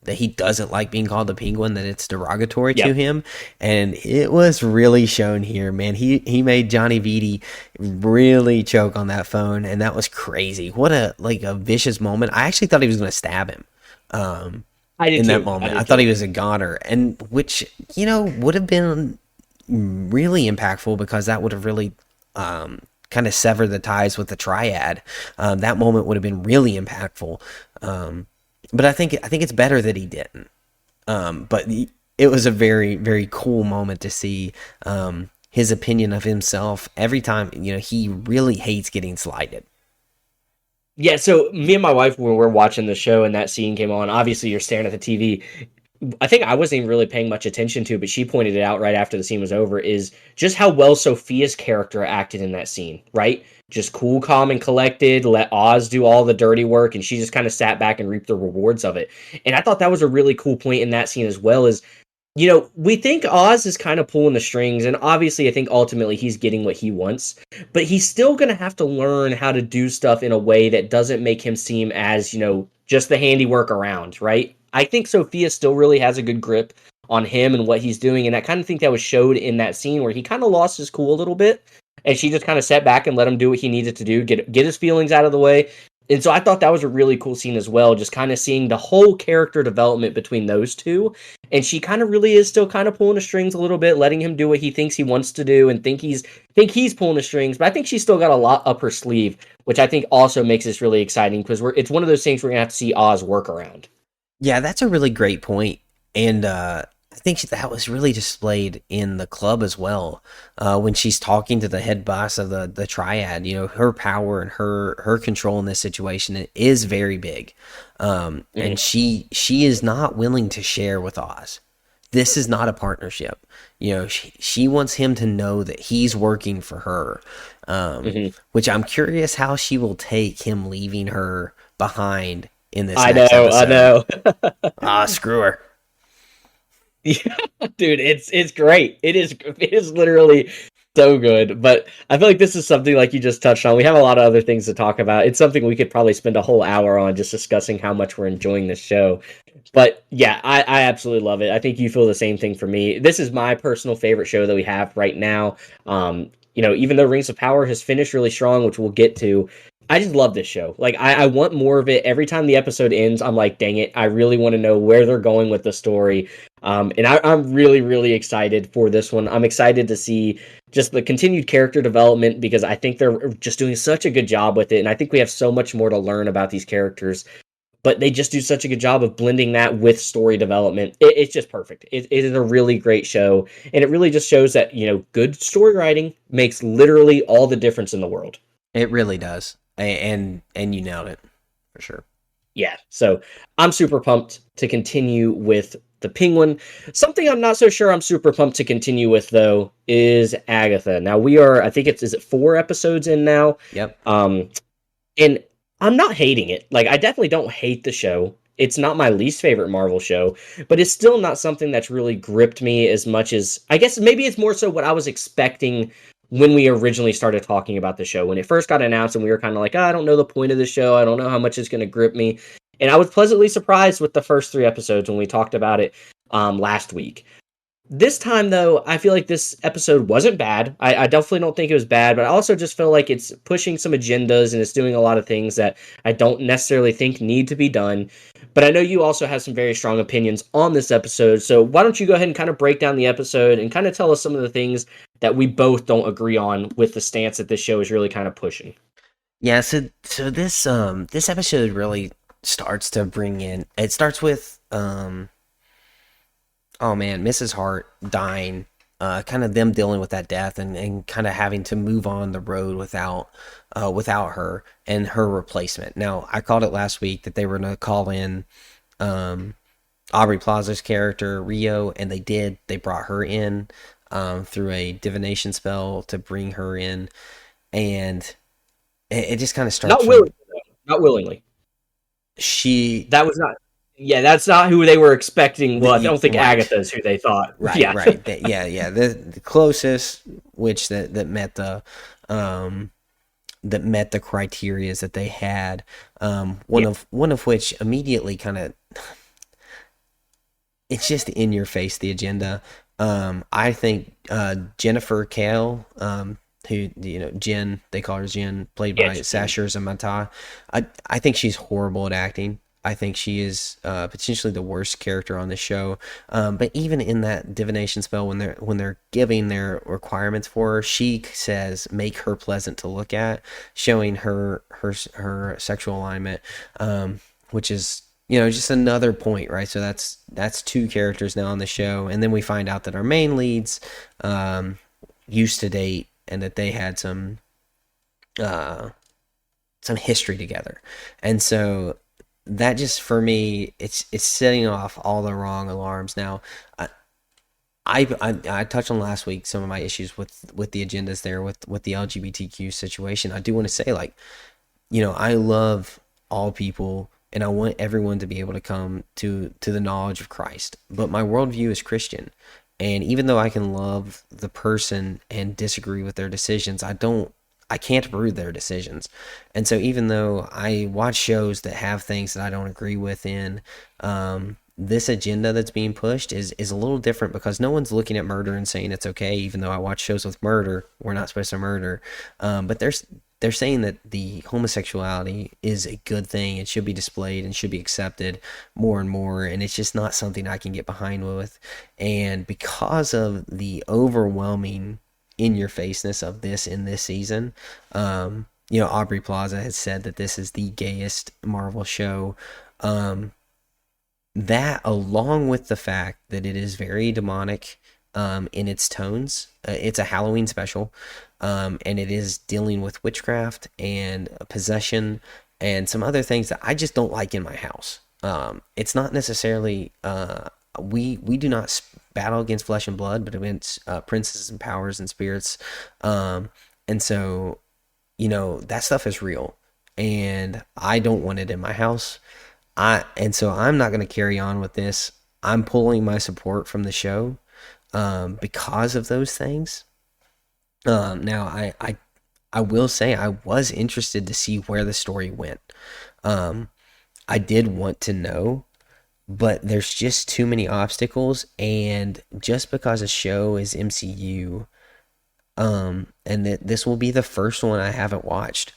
[SPEAKER 1] like being called the Penguin, that it's derogatory to
[SPEAKER 2] Yep.
[SPEAKER 1] him, and it was really shown here, man. He made Johnny Vitti really choke on that phone, and that was crazy. What a like a vicious moment. I actually thought he was going to stab him. Um,
[SPEAKER 2] I did
[SPEAKER 1] in that
[SPEAKER 2] too. I
[SPEAKER 1] moment, I
[SPEAKER 2] did
[SPEAKER 1] thought he
[SPEAKER 2] too.
[SPEAKER 1] was a goner, and which would have been really impactful because that would have really kind of severed the ties with the triad. That moment would have been really impactful. But I think it's better that he didn't. But it was a very very cool moment to see his opinion of himself every time. He really hates getting slighted.
[SPEAKER 2] Yeah, so me and my wife, when we're watching the show and that scene came on, obviously you're staring at the TV. I think I wasn't even really paying much attention to, but she pointed it out right after the scene was over, is just how well Sophia's character acted in that scene, right? Just cool, calm, and collected, let Oz do all the dirty work, and she just kind of sat back and reaped the rewards of it. And I thought that was a really cool point in that scene as well, is we think Oz is kind of pulling the strings, and obviously, I think ultimately he's getting what he wants, but he's still going to have to learn how to do stuff in a way that doesn't make him seem as, just the handiwork around, right? I think Sophia still really has a good grip on him and what he's doing, and I kind of think that was showed in that scene where he kind of lost his cool a little bit, and she just kind of sat back and let him do what he needed to do, get his feelings out of the way. And so I thought that was a really cool scene as well, just kind of seeing the whole character development between those two, and she kind of really is still kind of pulling the strings a little bit, letting him do what he thinks he wants to do, and think he's pulling the strings. But I think she's still got a lot up her sleeve, which I think also makes this really exciting because it's one of those things we're gonna have to see Oz work around.
[SPEAKER 1] Yeah, that's a really great point, and I think that was really displayed in the club as well. When she's talking to the head boss of the triad, her power and her control in this situation is very big, and
[SPEAKER 2] Mhm.
[SPEAKER 1] she is not willing to share with Oz. This is not a partnership. She wants him to know that he's working for her,
[SPEAKER 2] Mhm.
[SPEAKER 1] which I'm curious how she will take him leaving her behind in this
[SPEAKER 2] I
[SPEAKER 1] next
[SPEAKER 2] know, I
[SPEAKER 1] episode.
[SPEAKER 2] know.
[SPEAKER 1] Ah, screw her.
[SPEAKER 2] Yeah, dude, it's great. It is literally so good. But I feel like this is something like you just touched on. We have a lot of other things to talk about. It's something we could probably spend a whole hour on just discussing how much we're enjoying this show. But yeah, I absolutely love it. I think you feel the same thing for me. This is my personal favorite show that we have right now. Even though Rings of Power has finished really strong, which we'll get to, I just love this show. Like I want more of it. Every time the episode ends, I'm like, dang it, I really want to know where they're going with the story. And I'm really, really excited for this one. I'm excited to see just the continued character development because I think they're just doing such a good job with it. And I think we have so much more to learn about these characters, but they just do such a good job of blending that with story development. It's just perfect. It is a really great show. And it really just shows that, good story writing makes literally all the difference in the world.
[SPEAKER 1] It really does, and you nailed it for sure.
[SPEAKER 2] Yeah, so I'm super pumped to continue with the Penguin. Something I'm not so sure I'm super pumped to continue with though is Agatha. Now we are, I think it's is it 4 episodes in now,
[SPEAKER 1] Yep.
[SPEAKER 2] um, and I'm not hating it. Like I definitely don't hate the show. It's not my least favorite Marvel show, but it's still not something that's really gripped me as much as I guess maybe it's more so what I was expecting when we originally started talking about the show. When it first got announced and we were kind of like, oh, I don't know the point of the show. I don't know how much it's going to grip me. And I was pleasantly surprised with the first 3 episodes when we talked about it last week. This time, though, I feel like this episode wasn't bad. I definitely don't think it was bad, but I also just feel like it's pushing some agendas and it's doing a lot of things that I don't necessarily think need to be done. But I know you also have some very strong opinions on this episode, so why don't you go ahead and kind of break down the episode and kind of tell us some of the things that we both don't agree on with the stance that this show is really kind of pushing.
[SPEAKER 1] Yeah. So this episode really starts to bring in. It starts with oh man, Mrs. Hart dying. Kind of them dealing with that death and kind of having to move on the road without her and her replacement. Now I called it last week that they were gonna call in um Aubrey Plaza's character Rio, and they did. They brought her in through a divination spell to bring her in, and it just kind of starts
[SPEAKER 2] Not
[SPEAKER 1] from
[SPEAKER 2] willingly, though. Not willingly.
[SPEAKER 1] she.
[SPEAKER 2] That was not. Yeah, that's not who they were expecting. Well, I don't think
[SPEAKER 1] Right,
[SPEAKER 2] Agatha is who they thought.
[SPEAKER 1] right,
[SPEAKER 2] Yeah.
[SPEAKER 1] right. Yeah, yeah. The closest which that met um that met the criterias that they had.
[SPEAKER 2] Yeah.
[SPEAKER 1] One of which immediately kind of, it's just in your face, the agenda. I think Jennifer Kale, who, Jen, they call her Jen, played
[SPEAKER 2] Yeah.
[SPEAKER 1] by Sasha Zamata. I think she's horrible at acting. I think she is potentially the worst character on the show. But even in that divination spell, when they're giving their requirements for her, she says make her pleasant to look at, showing her sexual alignment, which is, just another point, right? So that's two characters now on the show, and then we find out that our main leads um, used to date, and that they had uh, some history together, and so that just, for me, it's setting off all the wrong alarms. Now, I I touched on last week some of my issues with the agendas there with the LGBTQ situation. I do want to say, like, I love all people, and I want everyone to be able to come to the knowledge of Christ. But my worldview is Christian. And even though I can love the person and disagree with their decisions, I can't approve their decisions. And so even though I watch shows that have things that I don't agree with in, this agenda that's being pushed is a little different, because no one's looking at murder and saying it's okay. Even though I watch shows with murder, we're not supposed to murder. But they're saying that the homosexuality is a good thing. It should be displayed and should be accepted more and more. And it's just not something I can get behind with. And because of the overwhelming in your faceness of this in this season, Aubrey Plaza has said that this is the gayest Marvel show. That, along with the fact that it is very demonic in its tones, it's a Halloween special, and it is dealing with witchcraft and possession and some other things that I just don't like in my house. It's not necessarily, we do not battle against flesh and blood, but against princes and powers and spirits. And so, that stuff is real, and I don't want it in my house. And so I'm not going to carry on with this. I'm pulling my support from the show because of those things. Now, I will say I was interested to see where the story went. Um, I did want to know, but there's just too many obstacles. And just because a show is MCU, and that this will be the first one I haven't watched,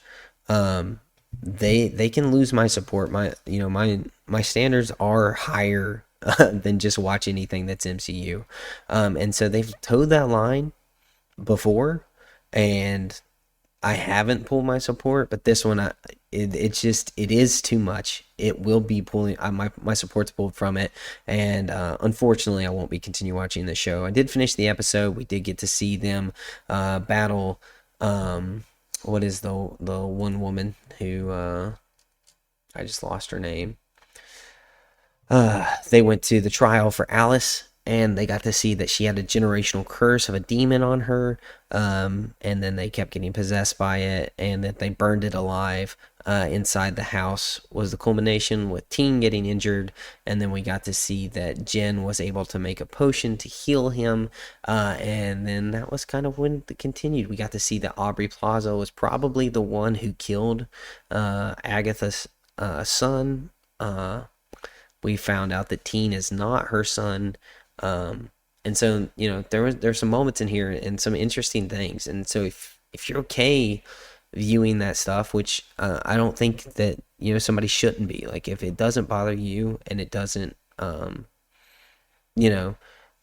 [SPEAKER 1] um, they can lose my support. My standards are higher than just watch anything that's MCU, and so they've towed that line before, and I haven't pulled my support. But this one, it is too much. It will be pulling my support's pulled from it, and unfortunately, I won't be continue watching the show. I did finish the episode. We did get to see them battle. What is the one woman who I just lost her name? They went to the trial for Alice, and they got to see that she had a generational curse of a demon on her, and then they kept getting possessed by it, and that they burned it alive inside the house was the culmination, with Teen getting injured. And then we got to see that Jen was able to make a potion to heal him, and then that was kind of when it continued. We got to see that Aubrey Plaza was probably the one who killed Agatha's son. We found out that Teen is not her son. And so, there's some moments in here and some interesting things. And so if you're okay viewing that stuff, which I don't think that, somebody shouldn't be, like, if it doesn't bother you and it doesn't, you know,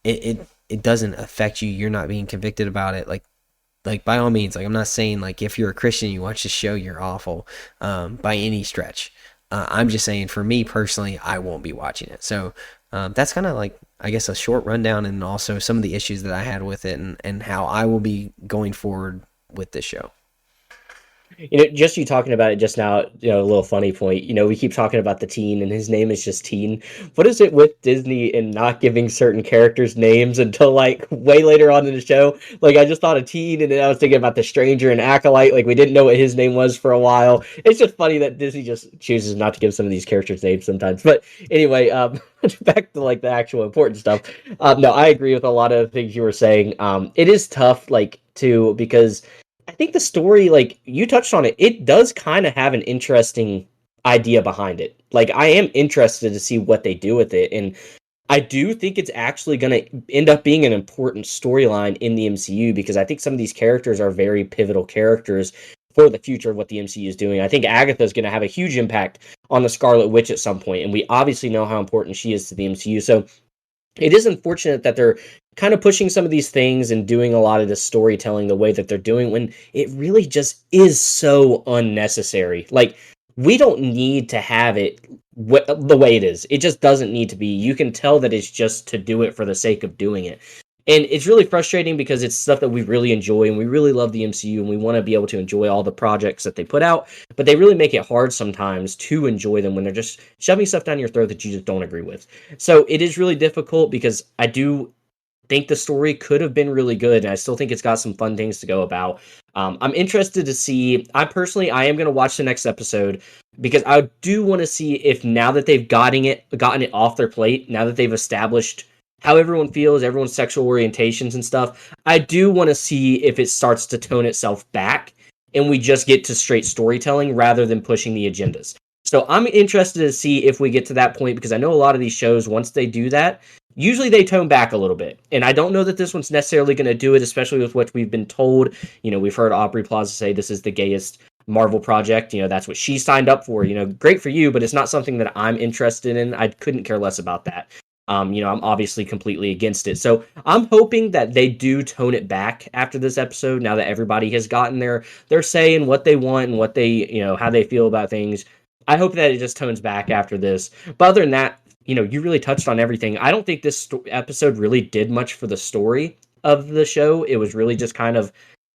[SPEAKER 1] it doesn't affect you, you're not being convicted about it, like by all means. Like, I'm not saying, like, if you're a Christian, you watch the show, you're awful, by any stretch. I'm just saying, for me personally, I won't be watching it. So that's kind of, like, I guess, a short rundown, and also some of the issues that I had with it, and how I will be going forward with this show.
[SPEAKER 2] Just you talking about it just now, a little funny point. We keep talking about the teen, and his name is just Teen. What is it with Disney and not giving certain characters names until, like, way later on in the show? Like, I just thought of Teen, and then I was thinking about the Stranger and Acolyte. Like, we didn't know what his name was for a while. It's just funny that Disney just chooses not to give some of these characters names sometimes. But anyway, back to, like, the actual important stuff. No, I agree with a lot of things you were saying. It is tough, like, too, because I think the story, like you touched on it, it does kind of have an interesting idea behind it. Like I am interested to see what they do with it, and I do think it's actually going to end up being an important storyline in the MCU because I think some of these characters are very pivotal characters for the future of what the MCU is doing. I think Agatha is going to have a huge impact on the Scarlet Witch at some point, and we obviously know how important she is to the MCU. So it is unfortunate that they're kind of pushing some of these things and doing a lot of this storytelling the way that they're doing when it really just is so unnecessary. Like, we don't need to have it the way it is. It just doesn't need to be. You can tell that it's just to do it for the sake of doing it. And it's really frustrating because it's stuff that we really enjoy and we really love the MCU and we want to be able to enjoy all the projects that they put out, but they really make it hard sometimes to enjoy them when they're just shoving stuff down your throat that you just don't agree with. So it is really difficult because I do think the story could have been really good, and I still think it's got some fun things to go about. I'm interested to see. I am going to watch the next episode because I do want to see if now that they've gotten it off their plate, now that they've established how everyone feels, everyone's sexual orientations and stuff, I do want to see if it starts to tone itself back and we just get to straight storytelling rather than pushing the agendas. So I'm interested to see if we get to that point because I know a lot of these shows, once they do that, usually they tone back a little bit. And I don't know that this one's necessarily going to do it, especially with what we've been told. You know, we've heard Aubrey Plaza say this is the gayest Marvel project. You know, that's what she signed up for. You know, great for you, but it's not something that I'm interested in. I couldn't care less about that. I'm obviously completely against it. So I'm hoping that they do tone it back after this episode. Now that everybody has gotten their say and what they want and what they, how they feel about things. I hope that it just tones back after this. But other than that, you really touched on everything. I don't think this episode really did much for the story of the show. It was really just kind of,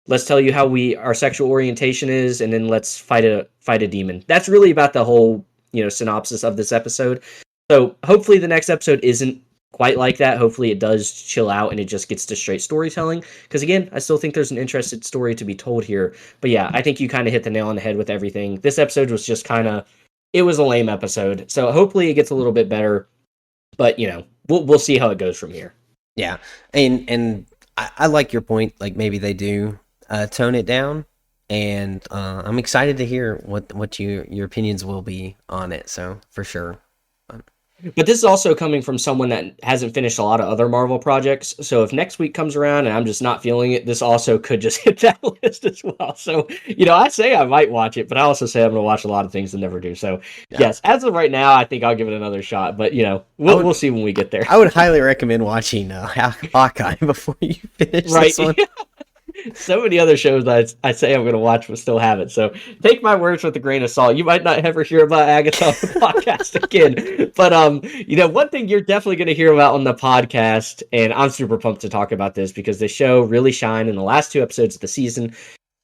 [SPEAKER 2] let's tell you how our sexual orientation is, and then let's fight a demon. That's really about the whole synopsis of this episode. So hopefully the next episode isn't quite like that. Hopefully it does chill out and it just gets to straight storytelling. Because again, I still think there's an interesting story to be told here. But yeah, I think you kind of hit the nail on the head with everything. This episode was just it was a lame episode. So hopefully it gets a little bit better. But we'll see how it goes from here.
[SPEAKER 1] Yeah, and I like your point. Like maybe they do tone it down, and I'm excited to hear what your opinions will be on it. So for sure.
[SPEAKER 2] But this is also coming from someone that hasn't finished a lot of other Marvel projects. So if next week comes around and I'm just not feeling it, this also could just hit that list as well. So, I say I might watch it, but I also say I'm going to watch a lot of things that never do. So,
[SPEAKER 1] Yeah.
[SPEAKER 2] yes, as of right now, I think I'll give it another shot. But, we'll see when we get there.
[SPEAKER 1] I would highly recommend watching Hawkeye before you finish
[SPEAKER 2] Right.
[SPEAKER 1] this one.
[SPEAKER 2] So many other shows that I say I'm going to watch but still haven't. So take my words with a grain of salt. You might not ever hear about Agatha on the podcast again. But, one thing you're definitely going to hear about on the podcast, and I'm super pumped to talk about this because the show really shined in the last 2 episodes of the season.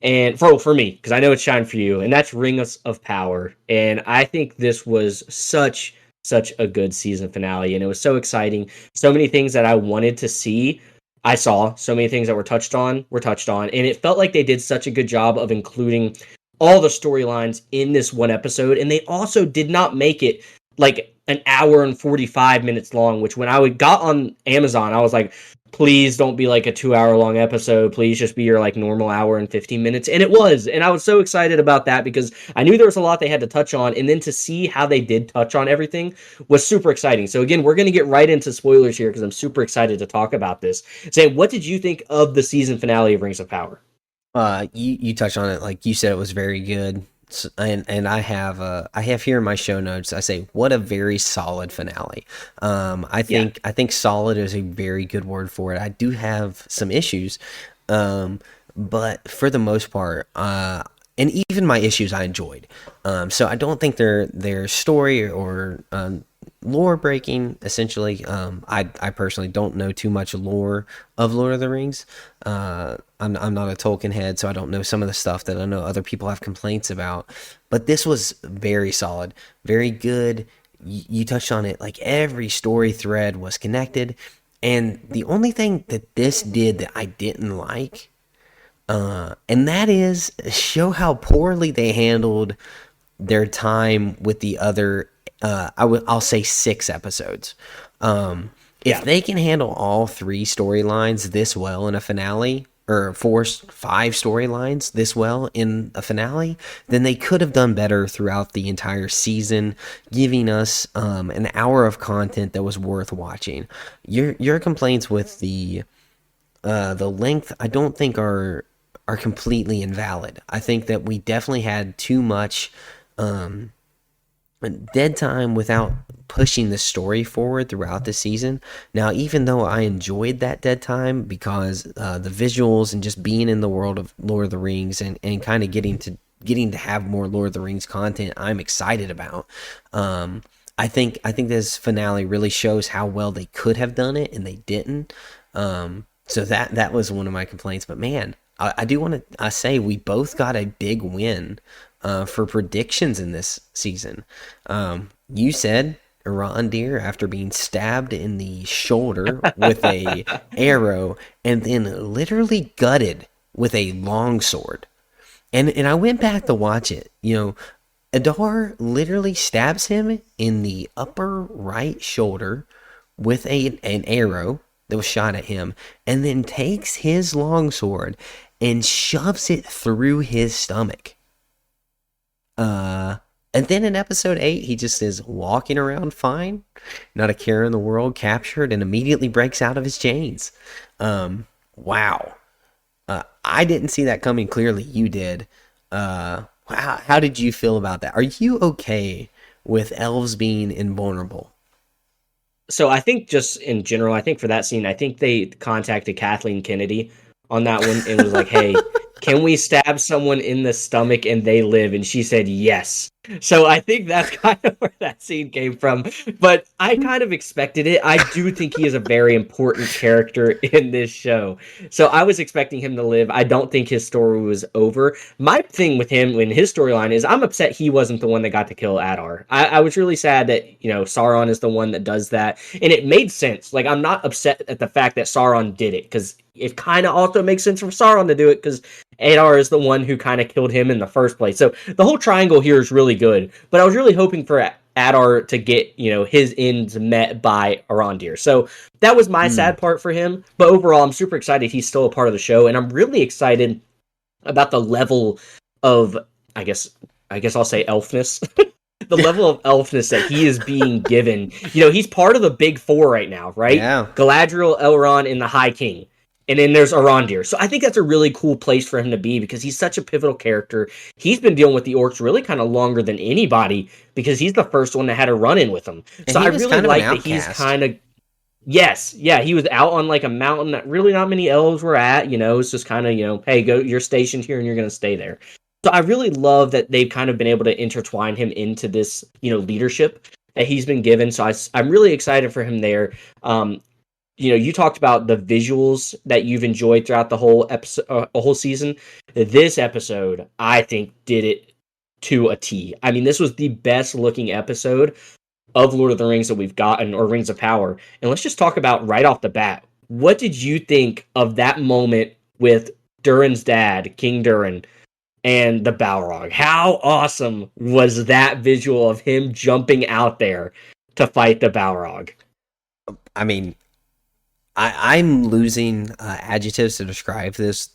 [SPEAKER 2] And for me, because I know it's shined for you, and that's Ring of Power. And I think this was such a good season finale, and it was so exciting. So many things that I wanted to see I saw, so many things that were touched on, and it felt like they did such a good job of including all the storylines in this one episode, and they also did not make it like an hour and 45 minutes long, which when I got on Amazon, I was like, please don't be like a 2-hour long episode, please just be your like normal hour and 15 minutes, and it was, and I was so excited about that because I knew there was a lot they had to touch on, and then to see how they did touch on everything was super exciting. So again, we're going to get right into spoilers here because I'm super excited to talk about this. Sam, what did you think of the season finale of Rings of Power?
[SPEAKER 1] You touched on it, like you said, it was very good. And I have here in my show notes, I say what a very solid finale. I think solid is a very good word for it. I do have some issues, but for the most part, and even my issues I enjoyed. So I don't think their story or lore breaking. Essentially, I personally don't know too much lore of Lord of the Rings. I'm not a Tolkien head, so I don't know some of the stuff that I know other people have complaints about. But this was very solid, very good. You touched on it, like every story thread was connected. And the only thing that this did that I didn't like, and that is show how poorly they handled their time with the other, I'll say 6 episodes. If they can handle all 3 storylines this well in a finale, or forced 5 storylines this well in a finale, then they could have done better throughout the entire season, giving us an hour of content that was worth watching. Your complaints with the length, I don't think are completely invalid. I think that we definitely had too much dead time without pushing the story forward throughout the season. Now, even though I enjoyed that dead time because the visuals and just being in the world of Lord of the Rings and kind of getting to have more Lord of the Rings content, I'm excited about. I think this finale really shows how well they could have done it and they didn't. So that was one of my complaints. But man, I do want to say we both got a big win for predictions in this season. You said Arondir after being stabbed in the shoulder with a arrow and then literally gutted with a longsword. And I went back to watch it. Adar literally stabs him in the upper right shoulder with an arrow that was shot at him, and then takes his longsword and shoves it through his stomach. And then in episode 8, he just is walking around fine, not a care in the world, captured, and immediately breaks out of his chains. Wow. I didn't see that coming clearly. You did. How did you feel about that? Are you okay with elves being invulnerable?
[SPEAKER 2] So I think just in general, I think for that scene, I think they contacted Kathleen Kennedy on that one and was like, "Hey, can we stab someone in the stomach and they live?" And she said yes. So I think that's kind of where that scene came from. But I kind of expected it. I do think he is a very important character in this show. So I was expecting him to live. I don't think his story was over. My thing with him in his storyline is I'm upset he wasn't the one that got to kill Adar. I was really sad that, Sauron is the one that does that. And it made sense. Like, I'm not upset at the fact that Sauron did it, because it kind of also makes sense for Sauron to do it, because Adar is the one who kind of killed him in the first place. So the whole triangle here is really good. But I was really hoping for Adar to get, his ends met by Arondir. So that was my
[SPEAKER 1] Hmm.
[SPEAKER 2] sad part for him. But overall, I'm super excited he's still a part of the show. And I'm really excited about the level of, I guess I'll say elfness. The level of elfness that he is being given. He's part of the big four right now, right?
[SPEAKER 1] Yeah.
[SPEAKER 2] Galadriel, Elrond, and the High King. And then there's Arondir. So I think that's a really cool place for him to be, because he's such a pivotal character. He's been dealing with the orcs really kind of longer than anybody, because he's the first one that had a run-in with them.
[SPEAKER 1] And
[SPEAKER 2] So
[SPEAKER 1] he
[SPEAKER 2] I
[SPEAKER 1] was
[SPEAKER 2] really
[SPEAKER 1] kind of an
[SPEAKER 2] like that he's
[SPEAKER 1] outcast.
[SPEAKER 2] kind of... Yes, yeah, he was out on like a mountain that really not many elves were at. It's just kind of, hey, go, you're stationed here and you're going to stay there. So I really love that they've kind of been able to intertwine him into this, leadership that he's been given. So I'm really excited for him there. You talked about the visuals that you've enjoyed throughout the whole episode, a whole season. This episode, I think, did it to a T. I mean, this was the best looking episode of Lord of the Rings that we've gotten, or Rings of Power. And let's just talk about right off the bat. What did you think of that moment with Durin's dad, King Durin, and the Balrog? How awesome was that visual of him jumping out there to fight the Balrog?
[SPEAKER 1] I mean, I'm losing adjectives to describe this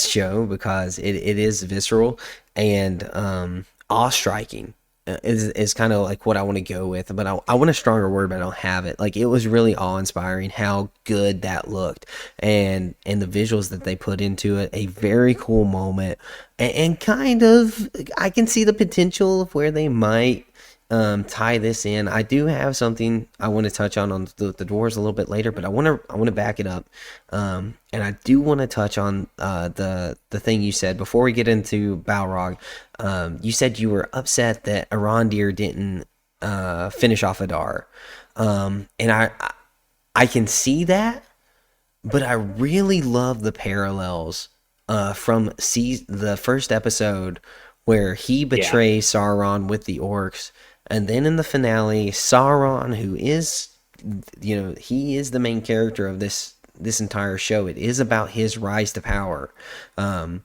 [SPEAKER 1] show because it is visceral and awe striking. Is kind of like what I want to go with, but I want a stronger word, but I don't have it. Like, it was really awe inspiring how good that looked, and the visuals that they put into it. A very cool moment, and kind of I can see the potential of where they might tie this in. I do have something I want to touch on the dwarves a little bit later, but I want to back it up, and I do want to touch on the thing you said before we get into Balrog. You said you were upset that Arondir didn't finish off Adar, and I can see that, but I really love the parallels from the first episode where he
[SPEAKER 2] Yeah.
[SPEAKER 1] betrays Sauron with the orcs, and then in the finale, Sauron, who is, he is the main character of this entire show. It is about his rise to power, and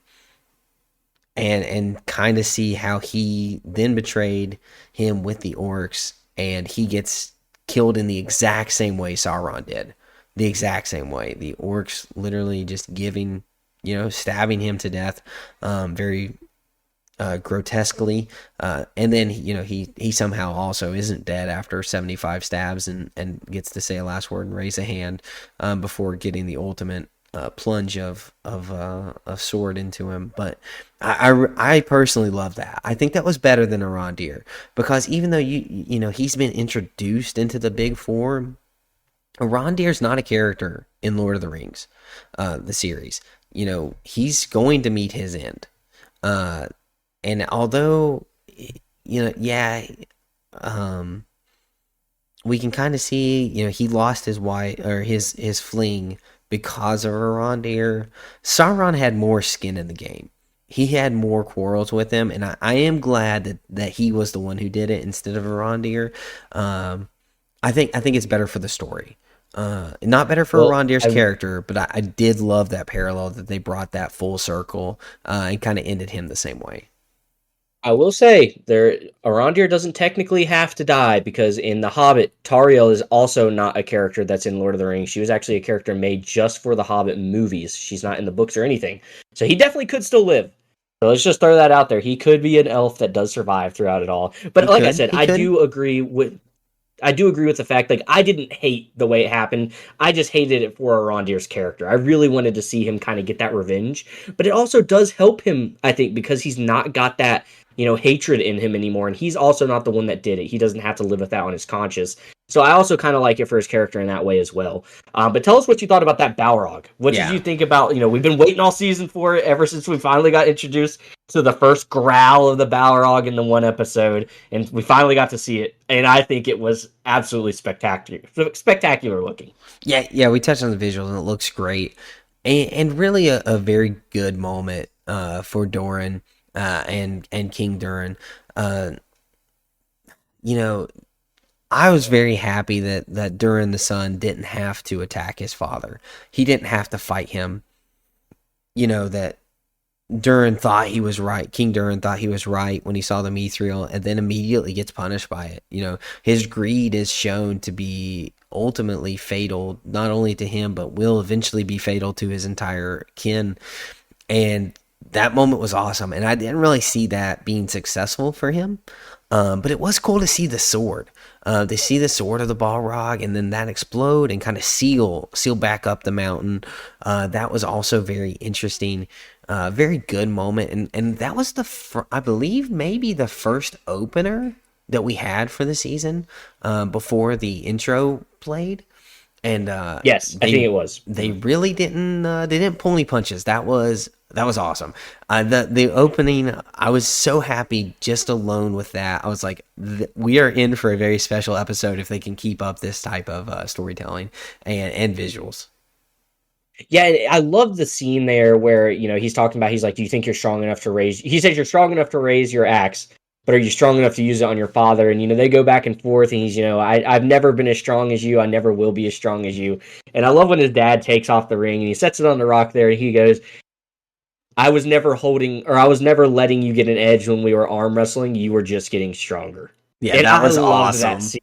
[SPEAKER 1] kind of see how he then betrayed him with the orcs, and he gets killed in the exact same way Sauron did. the exact same way. The orcs literally just giving, stabbing him to death, very grotesquely, and then he somehow also isn't dead after 75 stabs and gets to say a last word and raise a hand before getting the ultimate plunge of a sword into him. But I personally love that. I think that was better than Arondir, because even though he's been introduced into the big four, Arondir's not a character in Lord of the Rings, the series. He's going to meet his end. And although, yeah, um, we can kind of see, he lost his wife or his fling because of Arondir. Sauron had more skin in the game. He had more quarrels with him, and I am glad that he was the one who did it instead of Arondir. I think it's better for the story. Not better for
[SPEAKER 2] Well,
[SPEAKER 1] Arondir's
[SPEAKER 2] I
[SPEAKER 1] character, but I did love that parallel that they brought that full circle and kind of ended him the same way.
[SPEAKER 2] I will say there Arondir doesn't technically have to die because in The Hobbit, Tauriel is also not a character that's in Lord of the Rings. She was actually a character made just for the Hobbit movies. She's not in the books or anything. So he definitely could still live. So let's just throw that out there. He could be an elf that does survive throughout it all. But
[SPEAKER 1] He
[SPEAKER 2] like I
[SPEAKER 1] could.
[SPEAKER 2] said,
[SPEAKER 1] He could.
[SPEAKER 2] I do agree with the fact, like, I didn't hate the way it happened. I just hated it for Arondir's character. I really wanted to see him kind of get that revenge. But it also does help him, I think, because he's not got that, hatred in him anymore. And he's also not the one that did it. He doesn't have to live with that on his conscience. So I also kind of like it for his character in that way as well. But tell us what you thought about that Balrog. What did you
[SPEAKER 1] Yeah.
[SPEAKER 2] think about, we've been waiting all season for it ever since we finally got introduced to the first growl of the Balrog in the one episode, and we finally got to see it, and I think it was absolutely spectacular looking.
[SPEAKER 1] Yeah. Yeah. We touched on the visuals, and it looks great, and really a very good moment for Doran and King Durin. Uh, you know, I was very happy that Durin the son didn't have to attack his father. He didn't have to fight him. That Durin thought he was right. King Durin thought he was right when he saw the Mithril, and then immediately gets punished by it. His greed is shown to be ultimately fatal, not only to him, but will eventually be fatal to his entire kin. And that moment was awesome, and I didn't really see that being successful for him. But it was cool to see the sword. To see the sword of the Balrog, and then that explode and kind of seal back up the mountain. That was also very interesting. Very good moment, and that was I believe maybe the first opener that we had for the season before the intro played. And
[SPEAKER 2] Yes, I think it was.
[SPEAKER 1] they really didn't pull any punches. That was awesome. The opening, I was so happy just alone with that. I was like, we are in for a very special episode if they can keep up this type of storytelling and visuals.
[SPEAKER 2] Yeah, I love the scene there where, he's talking about, he's like, do you think you're strong enough to raise, he says you're strong enough to raise your axe, but are you strong enough to use it on your father? And, they go back and forth, and he's, I've never been as strong as you. I never will be as strong as you. And I love when his dad takes off the ring and he sets it on the rock there, and he goes, I was never letting you get an edge when we were arm wrestling. You were just getting stronger.
[SPEAKER 1] Yeah,
[SPEAKER 2] And
[SPEAKER 1] that
[SPEAKER 2] I
[SPEAKER 1] was
[SPEAKER 2] loved that
[SPEAKER 1] awesome.
[SPEAKER 2] scene.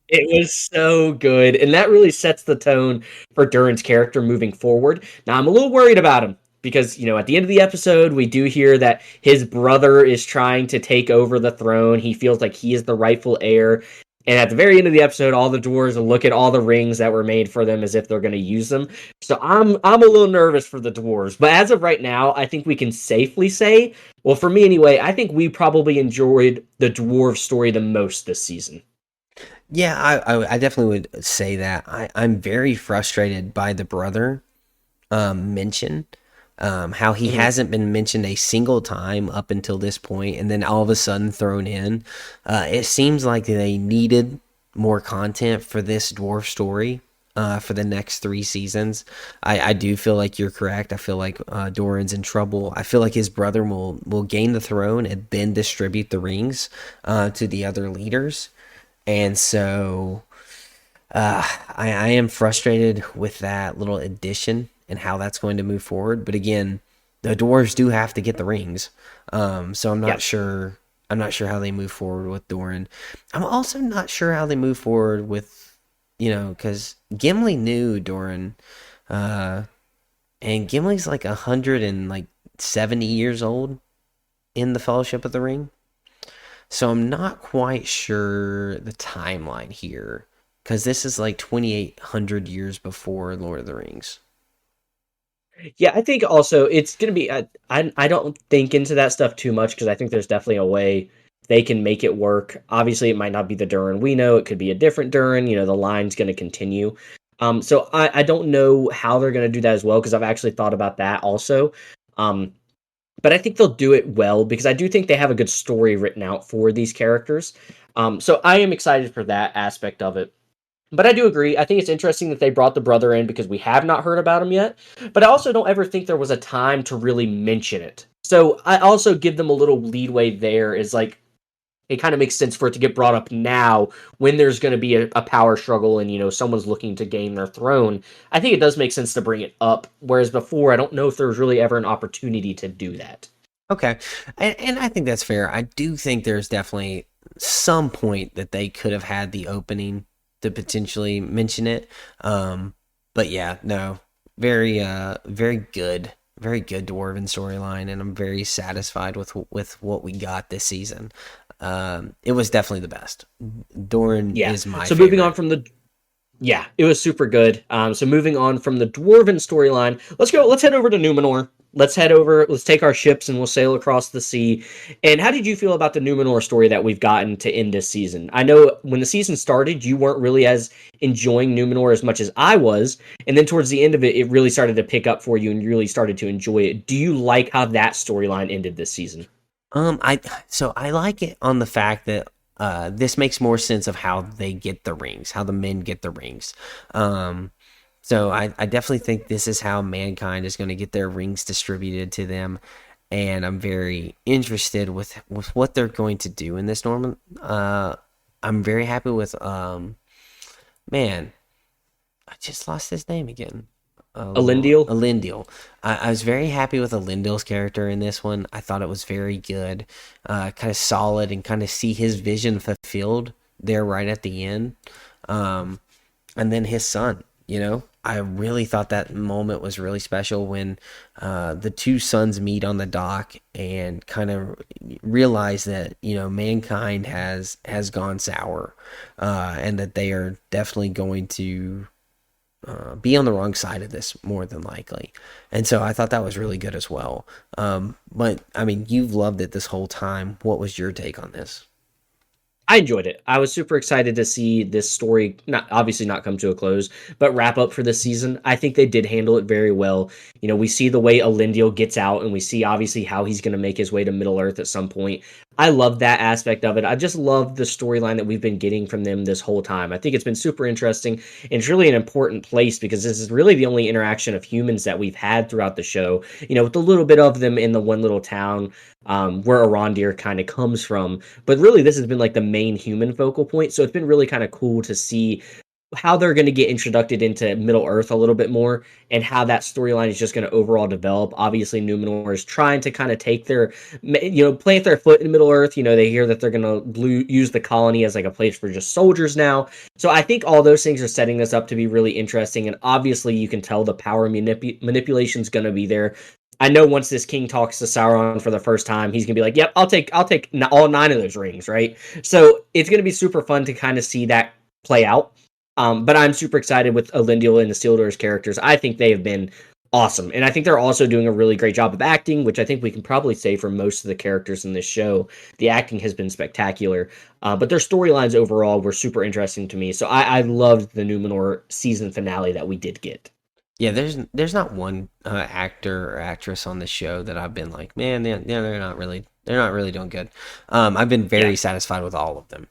[SPEAKER 2] It was so good. And that really sets the tone for Durin's character moving forward. Now, I'm a little worried about him because, at the end of the episode, we do hear that his brother is trying to take over the throne. He feels like he is the rightful heir. And at the very end of the episode, all the dwarves look at all the rings that were made for them as if they're going to use them. So I'm a little nervous for the dwarves. But as of right now, I think we can safely say, well, for me anyway, I think we probably enjoyed the dwarf story the most this season.
[SPEAKER 1] Yeah, I definitely would say that. I'm very frustrated by the brother mention. How he
[SPEAKER 2] Mhm.
[SPEAKER 1] hasn't been mentioned a single time up until this point, and then all of a sudden thrown in. It seems like they needed more content for this dwarf story for the next 3 seasons. I do feel like you're correct. I feel like Doran's in trouble. I feel like his brother will gain the throne and then distribute the rings to the other leaders. And so I am frustrated with that little addition and how that's going to move forward. But again, the dwarves do have to get the rings, so I'm not
[SPEAKER 2] Yep.
[SPEAKER 1] sure. I'm not sure how they move forward with Doran. I'm also not sure how they move forward with. because Gimli knew Doran, uh, and Gimli's like 170 years old in the Fellowship of the Ring. So I'm not quite sure the timeline here, because this is like 2,800 years before Lord of the Rings.
[SPEAKER 2] Yeah, I think also it's gonna be. I don't think into that stuff too much because I think there's definitely a way they can make it work. Obviously, it might not be the Durin we know. It could be a different Durin. The line's gonna continue. So I don't know how they're gonna do that as well because I've actually thought about that also. Um, but I think they'll do it well because I do think they have a good story written out for these characters. So I am excited for that aspect of it. But I do agree. I think it's interesting that they brought the brother in because we have not heard about him yet. But I also don't ever think there was a time to really mention it. So I also give them a little leadway there. Is like it kind of makes sense for it to get brought up now when there's going to be a power struggle and someone's looking to gain their throne. I think it does make sense to bring it up. Whereas before, I don't know if there was really ever an opportunity to do that.
[SPEAKER 1] Okay, and I think that's fair. I do think there's definitely some point that they could have had the opening to potentially mention it. But yeah, no, very good dwarven storyline, and I'm very satisfied with what we got this season. It was definitely the best. Doran
[SPEAKER 2] Yeah.
[SPEAKER 1] is my
[SPEAKER 2] So moving on
[SPEAKER 1] favorite.
[SPEAKER 2] from the Yeah, it was super good. So moving on from the dwarven storyline, let's go. Let's head over to Numenor. Let's head over. Let's take our ships and we'll sail across the sea. And how did you feel about the Numenor story that we've gotten to end this season? I know when the season started, you weren't really as enjoying Numenor as much as I was, and then towards the end of it, it really started to pick up for you, and you really started to enjoy it. Do you like how that storyline ended this season?
[SPEAKER 1] I like it on the fact that this makes more sense of how they get the rings, how the men get the rings. Um, I definitely think this is how mankind is going to get their rings distributed to them, and I'm very interested with what they're going to do in this. Norman, I'm very happy with man. I just lost his name again. Oh Lord,
[SPEAKER 2] Elendil?
[SPEAKER 1] Elendil. I was very happy with Elendil's character in this one. I thought it was very good, kind of solid, and kind of see his vision fulfilled there right at the end. Um, and then his son. I really thought that moment was really special when the two sons meet on the dock and kind of realize that mankind has gone sour, and that they are definitely going to be on the wrong side of this more than likely. And so I thought that was really good as well. But I mean, you've loved it this whole time. What was your take on this?
[SPEAKER 2] I enjoyed it. I was super excited to see this story not obviously not come to a close, but wrap up for this season. I think they did handle it very well. We see the way Elendil gets out, and we see obviously how he's going to make his way to Middle Earth at some point. I love that aspect of it. I just love the storyline that we've been getting from them this whole time. I think it's been super interesting, and it's really an important place because this is really the only interaction of humans that we've had throughout the show. With a little bit of them in the one little town where Arondir kind of comes from, but really this has been like the main human focal point. So it's been really kind of cool to see how they're going to get introduced into Middle Earth a little bit more and how that storyline is just going to overall develop. Obviously, Numenor is trying to kind of take their, plant their foot in Middle Earth. They hear that they're going to use the colony as like a place for just soldiers now. So I think all those things are setting this up to be really interesting. And obviously, you can tell the power manipulation is going to be there. I know once this king talks to Sauron for the first time, he's gonna be like, "Yep, I'll take all 9 of those rings." Right. So it's gonna be super fun to kind of see that play out. But I'm super excited with Elendil and the Isildur's characters. I think they have been awesome, and I think they're also doing a really great job of acting, which I think we can probably say for most of the characters in this show. The acting has been spectacular, but their storylines overall were super interesting to me. So I loved the Numenor season finale that we did get.
[SPEAKER 1] Yeah, there's not one actor or actress on the show that I've been like, man, they're not really doing good. I've been
[SPEAKER 2] Yeah.
[SPEAKER 1] very satisfied with all of them.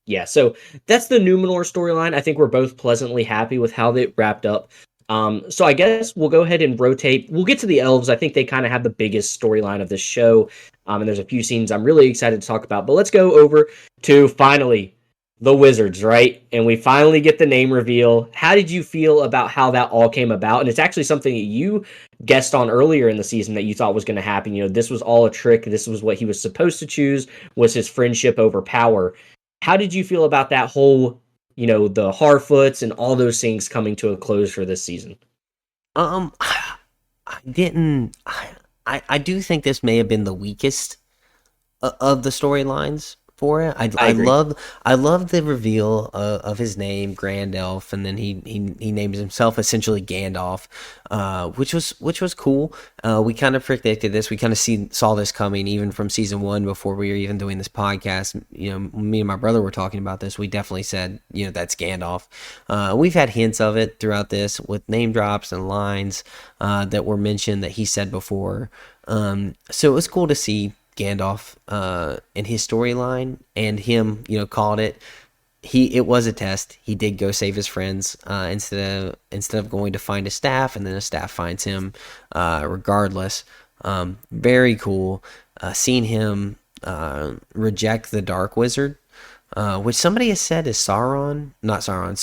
[SPEAKER 2] Yeah, so that's the Numenor storyline. I think we're both pleasantly happy with how they wrapped up. So I guess we'll go ahead and rotate. We'll get to the elves. I think they kind of have the biggest storyline of this show. And there's a few scenes I'm really excited to talk about. But let's go over to finally the wizards, right? And we finally get the name reveal. How did you feel about how that all came about? And it's actually something that you guessed on earlier in the season that you thought was going to happen. This was all a trick. This was what he was supposed to choose, was his friendship over power. How did you feel about that whole, the Harfoots and all those things coming to a close for this season.
[SPEAKER 1] I didn't. I do think this may have been the weakest of the storylines for it.
[SPEAKER 2] I agree.
[SPEAKER 1] I love the reveal of his name, Grand Elf, and then he names himself essentially Gandalf, which was cool. We kind of predicted this. We kind of saw this coming even from season one before we were even doing this podcast. Me and my brother were talking about this. We definitely said, that's Gandalf. We've had hints of it throughout this with name drops and lines that were mentioned that he said before. So it was cool to see Gandalf in his storyline and him, called it. It was a test. He did go save his friends instead of going to find his staff, and then the staff finds him regardless. Very cool. Seeing him reject the Dark Wizard, which somebody has said is Sauron, not Sauron,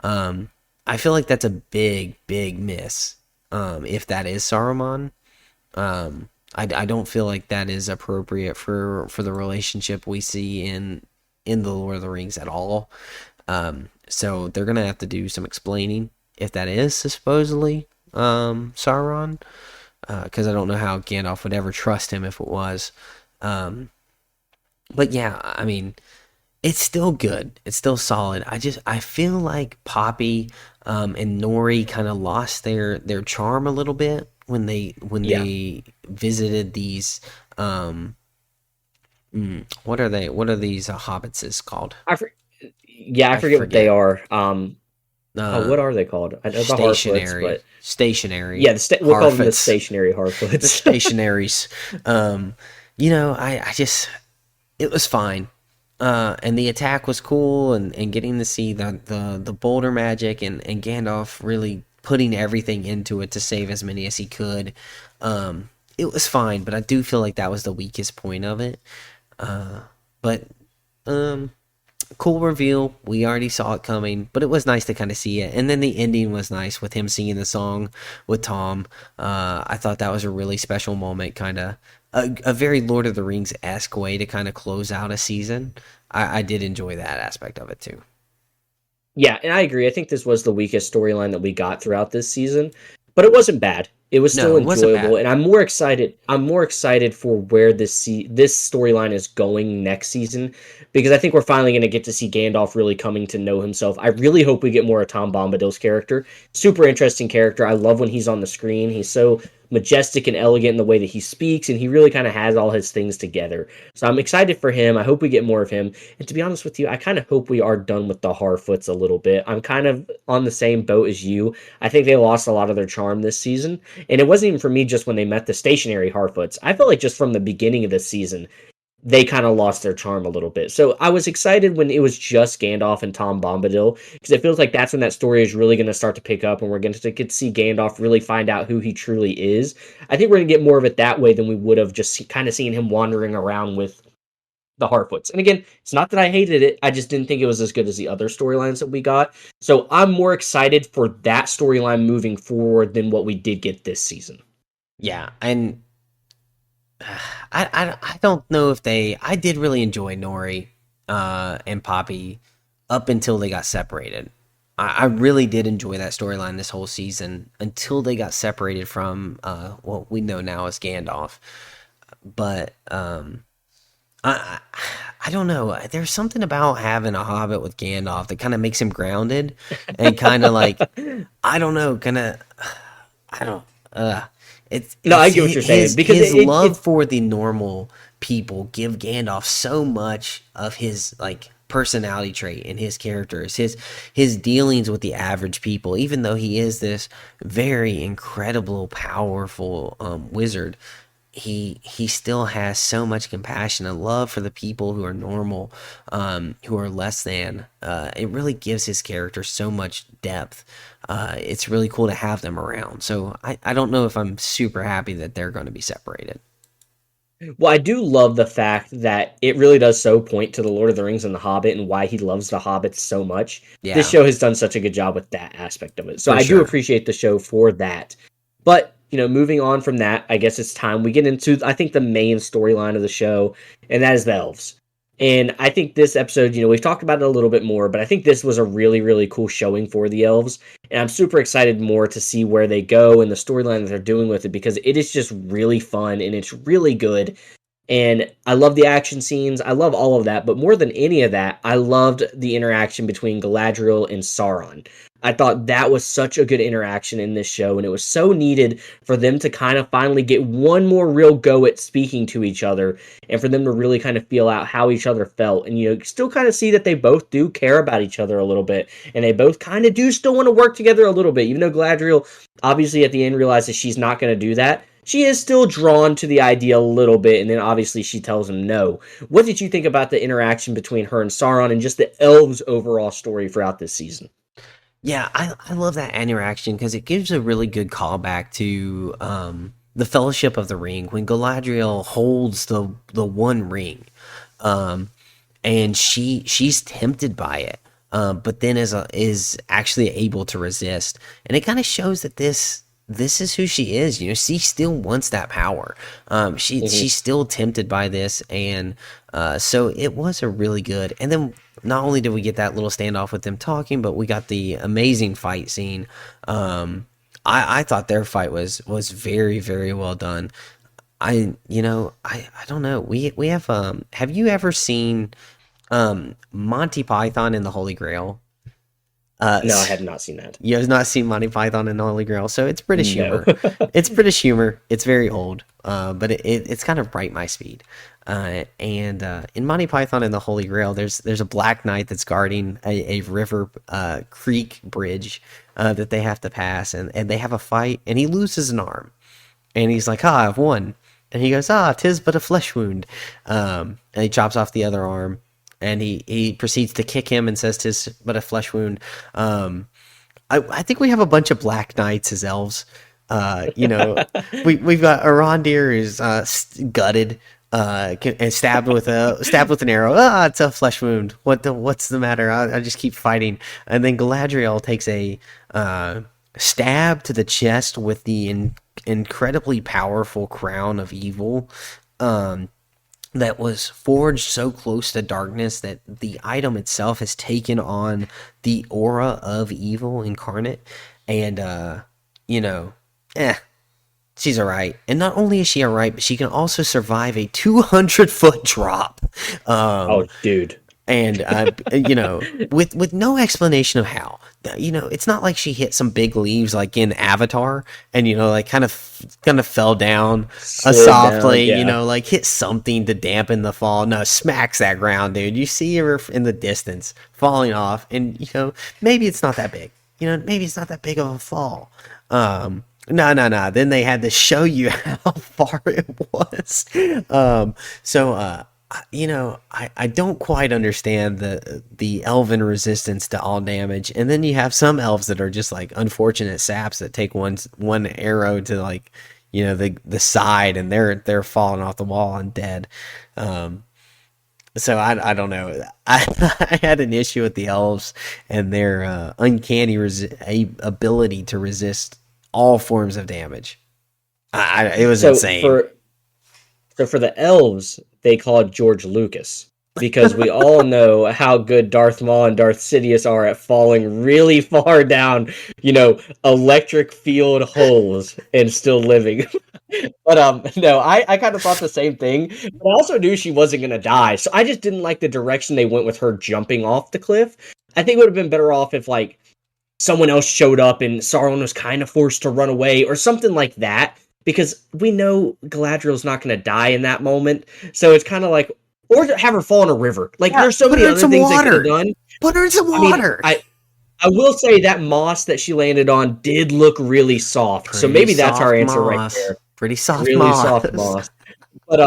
[SPEAKER 1] Saruman. I feel like that's a big, big miss. If that is Saruman. I don't feel like that is appropriate for the relationship we see in the Lord of the Rings at all. So they're gonna have to do some explaining if that is supposedly Sauron, because I don't know how Gandalf would ever trust him if it was. But yeah, I mean, it's still good. It's still solid. I feel like Poppy and Nori kind of lost their charm a little bit when
[SPEAKER 2] Yeah.
[SPEAKER 1] they visited these what are they? What are these hobbits is called?
[SPEAKER 2] I for, yeah, I
[SPEAKER 1] I
[SPEAKER 2] forget what they
[SPEAKER 1] forget.
[SPEAKER 2] are.
[SPEAKER 1] Uh
[SPEAKER 2] What are they called? I know the Harfoots,
[SPEAKER 1] stationary
[SPEAKER 2] but yeah,
[SPEAKER 1] stationary
[SPEAKER 2] we'll call them the
[SPEAKER 1] Harfoots.
[SPEAKER 2] stationary
[SPEAKER 1] The
[SPEAKER 2] Harfoots.
[SPEAKER 1] stationaries. I just it was fine. And the attack was cool, and getting to see the boulder magic and Gandalf really putting everything into it to save as many as he could. It was fine, but I do feel like that was the weakest point of it. But um, cool reveal. We already saw it coming, but it was nice to kind of see it. And then the ending was nice with him singing the song with Tom. I thought that was a really special moment, kind of a very Lord of the Rings esque way to kind of close out a season. I did enjoy that aspect of it too.
[SPEAKER 2] Yeah, and I agree. I think this was the weakest storyline that we got throughout this season, but it wasn't bad. It was still
[SPEAKER 1] No, it wasn't
[SPEAKER 2] enjoyable,
[SPEAKER 1] bad.
[SPEAKER 2] and I'm more excited. I'm more excited for where this storyline is going next season, because I think we're finally going to get to see Gandalf really coming to know himself. I really hope we get more of Tom Bombadil's character. Super interesting character. I love when he's on the screen. He's so majestic and elegant in the way that he speaks, and he really kind of has all his things together. So I'm excited for him. I hope we get more of him. And to be honest with you, I kind of hope we are done with the Harfoots a little bit. I'm kind of on the same boat as you. I think they lost a lot of their charm this season. And it wasn't even for me just when they met the stationary Harfoots. I felt like just from the beginning of this season, they kind of lost their charm a little bit. So I was excited when it was just Gandalf and Tom Bombadil, because it feels like that's when that story is really going to start to pick up, and we're going to get to see Gandalf really find out who he truly is. I think we're going to get more of it that way than we would have just kind of seen him wandering around with the Harfoots. And again, it's not that I hated it. I just didn't think it was as good as the other storylines that we got. So I'm more excited for that storyline moving forward than what we did get this season.
[SPEAKER 1] Yeah, and I don't know if they. I did really enjoy Nori and Poppy up until they got separated. I really did enjoy that storyline this whole season until they got separated from what we know now as Gandalf. But I I don't know. There's something about having a Hobbit with Gandalf that kind of makes him grounded and kind of like I don't know, kind of I don't.
[SPEAKER 2] No, I
[SPEAKER 1] It's
[SPEAKER 2] get what you're saying because
[SPEAKER 1] his love
[SPEAKER 2] it
[SPEAKER 1] for the normal people give Gandalf so much of his like personality trait and his characters, his dealings with the average people. Even though he is this very incredible, powerful wizard, he still has so much compassion and love for the people who are normal, who are less than. It really gives his character so much depth. It's really cool to have them around. So I don't know if I'm super happy that they're going to be separated.
[SPEAKER 2] well, I do love the fact that it really does so point to the Lord of the Rings and the Hobbit and why he loves the Hobbits so much. This
[SPEAKER 1] Yeah,
[SPEAKER 2] show has done such a good job with that aspect of it. So
[SPEAKER 1] for
[SPEAKER 2] I do
[SPEAKER 1] sure.
[SPEAKER 2] appreciate the show for that. But, moving on from that, I guess it's time we get into I think the main storyline of the show, and that is the elves. And I think this episode, we've talked about it a little bit more, but I think this was a really, really cool showing for the elves. And I'm super excited more to see where they go and the storyline that they're doing with it, because it is just really fun and it's really good. And I love the action scenes. I love all of that. But more than any of that, I loved the interaction between Galadriel and Sauron. I thought that was such a good interaction in this show. And it was so needed for them to kind of finally get one more real go at speaking to each other, and for them to really kind of feel out how each other felt. And, still kind of see that they both do care about each other a little bit. And they both kind of do still want to work together a little bit. Even though Galadriel obviously at the end realizes she's not going to do that, she is still drawn to the idea a little bit, and then obviously she tells him no. What did you think about the interaction between her and Sauron and just the elves' overall story throughout this season?
[SPEAKER 1] Yeah, I love that interaction because it gives a really good callback to the Fellowship of the Ring when Galadriel holds the One Ring, um, and she's tempted by it, but then is actually able to resist, and it kind of shows that this is who she is. She still wants that power. She's still tempted by this, and so it was a really good. And then not only did we get that little standoff with them talking, but we got the amazing fight scene. I thought their fight was very, very well done. I don't know. We have you ever seen Monty Python and the Holy Grail?
[SPEAKER 2] No, I have not seen that.
[SPEAKER 1] You have not seen Monty Python and the Holy Grail, so it's British
[SPEAKER 2] No.
[SPEAKER 1] humor. It's British humor. It's very old, but it's kind of right my speed. And in Monty Python and the Holy Grail, there's a Black Knight that's guarding a river creek bridge that they have to pass, and they have a fight, and he loses an arm, and he's like, "Ah, I've won," and he goes, "Ah, 'tis but a flesh wound," and he chops off the other arm. And he proceeds to kick him and says, "'Tis but a flesh wound." I think we have a bunch of Black Knights as elves. We've got Arondir who's gutted and stabbed with an arrow. Ah, it's a flesh wound. What's the matter? I just keep fighting. And then Galadriel takes a stab to the chest with the incredibly powerful crown of evil. That was forged so close to darkness that the item itself has taken on the aura of evil incarnate. And, she's alright. And not only is she alright, but she can also survive a 200-foot drop.
[SPEAKER 2] Oh, dude.
[SPEAKER 1] And with no explanation of how. It's not like she hit some big leaves like in Avatar, and like kind of fell down softly.
[SPEAKER 2] Down, yeah.
[SPEAKER 1] Like hit something to dampen the fall. No, smacks that ground, dude. You see her in the distance falling off, and maybe it's not that big. Maybe it's not that big of a fall. No. Then they had to show you how far it was. I don't quite understand the elven resistance to all damage, and then you have some elves that are just like unfortunate saps that take one arrow to like the side, and they're falling off the wall and dead. So I don't know. I had an issue with the elves and their uncanny ability to resist all forms of damage. It was insane.
[SPEAKER 2] So for the elves, they called George Lucas, because we all know how good Darth Maul and Darth Sidious are at falling really far down, electric field holes and still living. But no, I kind of thought the same thing. But I also knew she wasn't going to die, so I just didn't like the direction they went with her jumping off the cliff. I think it would have been better off if like someone else showed up and Sauron was kind of forced to run away or something like that. Because we know Galadriel's not going to die in that moment. So it's kind of like, or have her fall in a river. Like, there's so many other things they could have done.
[SPEAKER 1] Put her in some water.
[SPEAKER 2] I will say that moss that she landed on did look really soft. So maybe that's our answer right there.
[SPEAKER 1] Pretty soft
[SPEAKER 2] really
[SPEAKER 1] moss.
[SPEAKER 2] Soft moss. But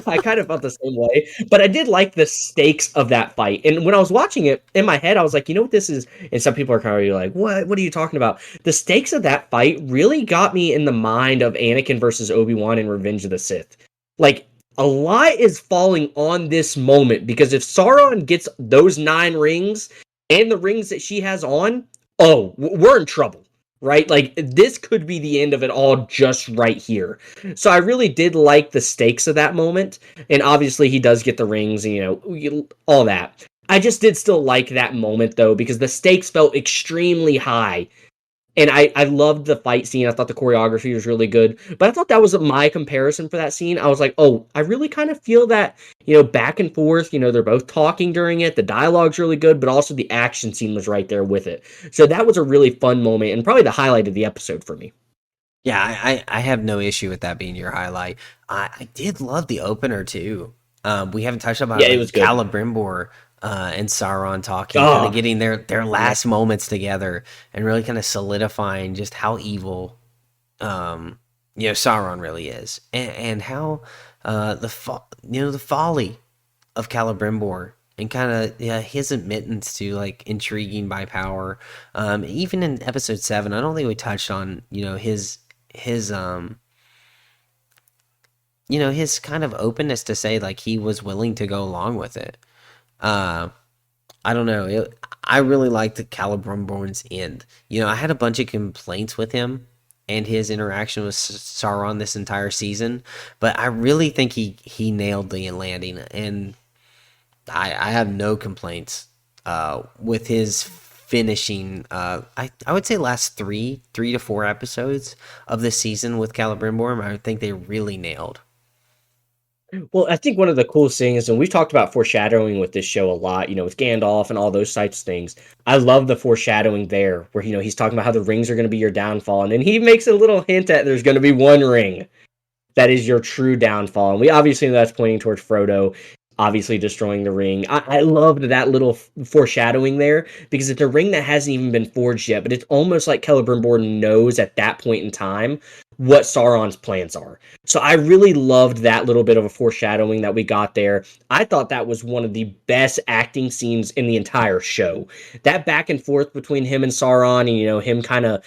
[SPEAKER 2] I kind of felt the same way. But I did like the stakes of that fight. And when I was watching it, in my head, I was like, you know what this is? And some people are kind of like, what are you talking about? The stakes of that fight really got me in the mind of Anakin versus Obi-Wan in Revenge of the Sith. Like, a lot is falling on this moment, because if Sauron gets those 9 rings and the rings that she has on, we're in trouble. right? Like, this could be the end of it all just right here. So I really did like the stakes of that moment. And obviously, he does get the rings and, all that. I just did still like that moment, though, because the stakes felt extremely high. And I loved the fight scene. I thought the choreography was really good. But I thought that was my comparison for that scene. I was like, oh, I really kind of feel that, back and forth. They're both talking during it. The dialogue's really good, but also the action scene was right there with it. So that was a really fun moment and probably the highlight of the episode for me.
[SPEAKER 1] Yeah, I have no issue with that being your highlight. I did love the opener too. We haven't touched about
[SPEAKER 2] Yeah,
[SPEAKER 1] it,
[SPEAKER 2] it
[SPEAKER 1] but
[SPEAKER 2] was good.
[SPEAKER 1] Celebrimbor and Sauron talking, kind of
[SPEAKER 2] Oh,
[SPEAKER 1] getting their
[SPEAKER 2] yeah.
[SPEAKER 1] last moments together, and really kind of solidifying just how evil um, Sauron really is, and how the folly of Celebrimbor. And kind of his admittance to like intriguing by power. Even in episode 7, I don't think we touched on his his kind of openness to say like he was willing to go along with it. Uh, I don't know. I really liked the Calibrimborn's end. I had a bunch of complaints with him and his interaction with Sauron this entire season, but I really think he nailed the landing, and I have no complaints with his finishing. I would say last three to four episodes of this season with Celebrimbor. I think they really nailed.
[SPEAKER 2] Well, I think one of the coolest things, and we've talked about foreshadowing with this show a lot, with Gandalf and all those types of things. I love the foreshadowing there, where, he's talking about how the rings are going to be your downfall. And then he makes a little hint at there's going to be one ring that is your true downfall. And we obviously know that's pointing towards Frodo, obviously destroying the ring. I loved that little foreshadowing there because it's a ring that hasn't even been forged yet, but it's almost like Celebrimbor knows at that point in time what Sauron's plans are. So I really loved that little bit of a foreshadowing that we got there. I thought that was one of the best acting scenes in the entire show. That back and forth between him and Sauron and, him kind of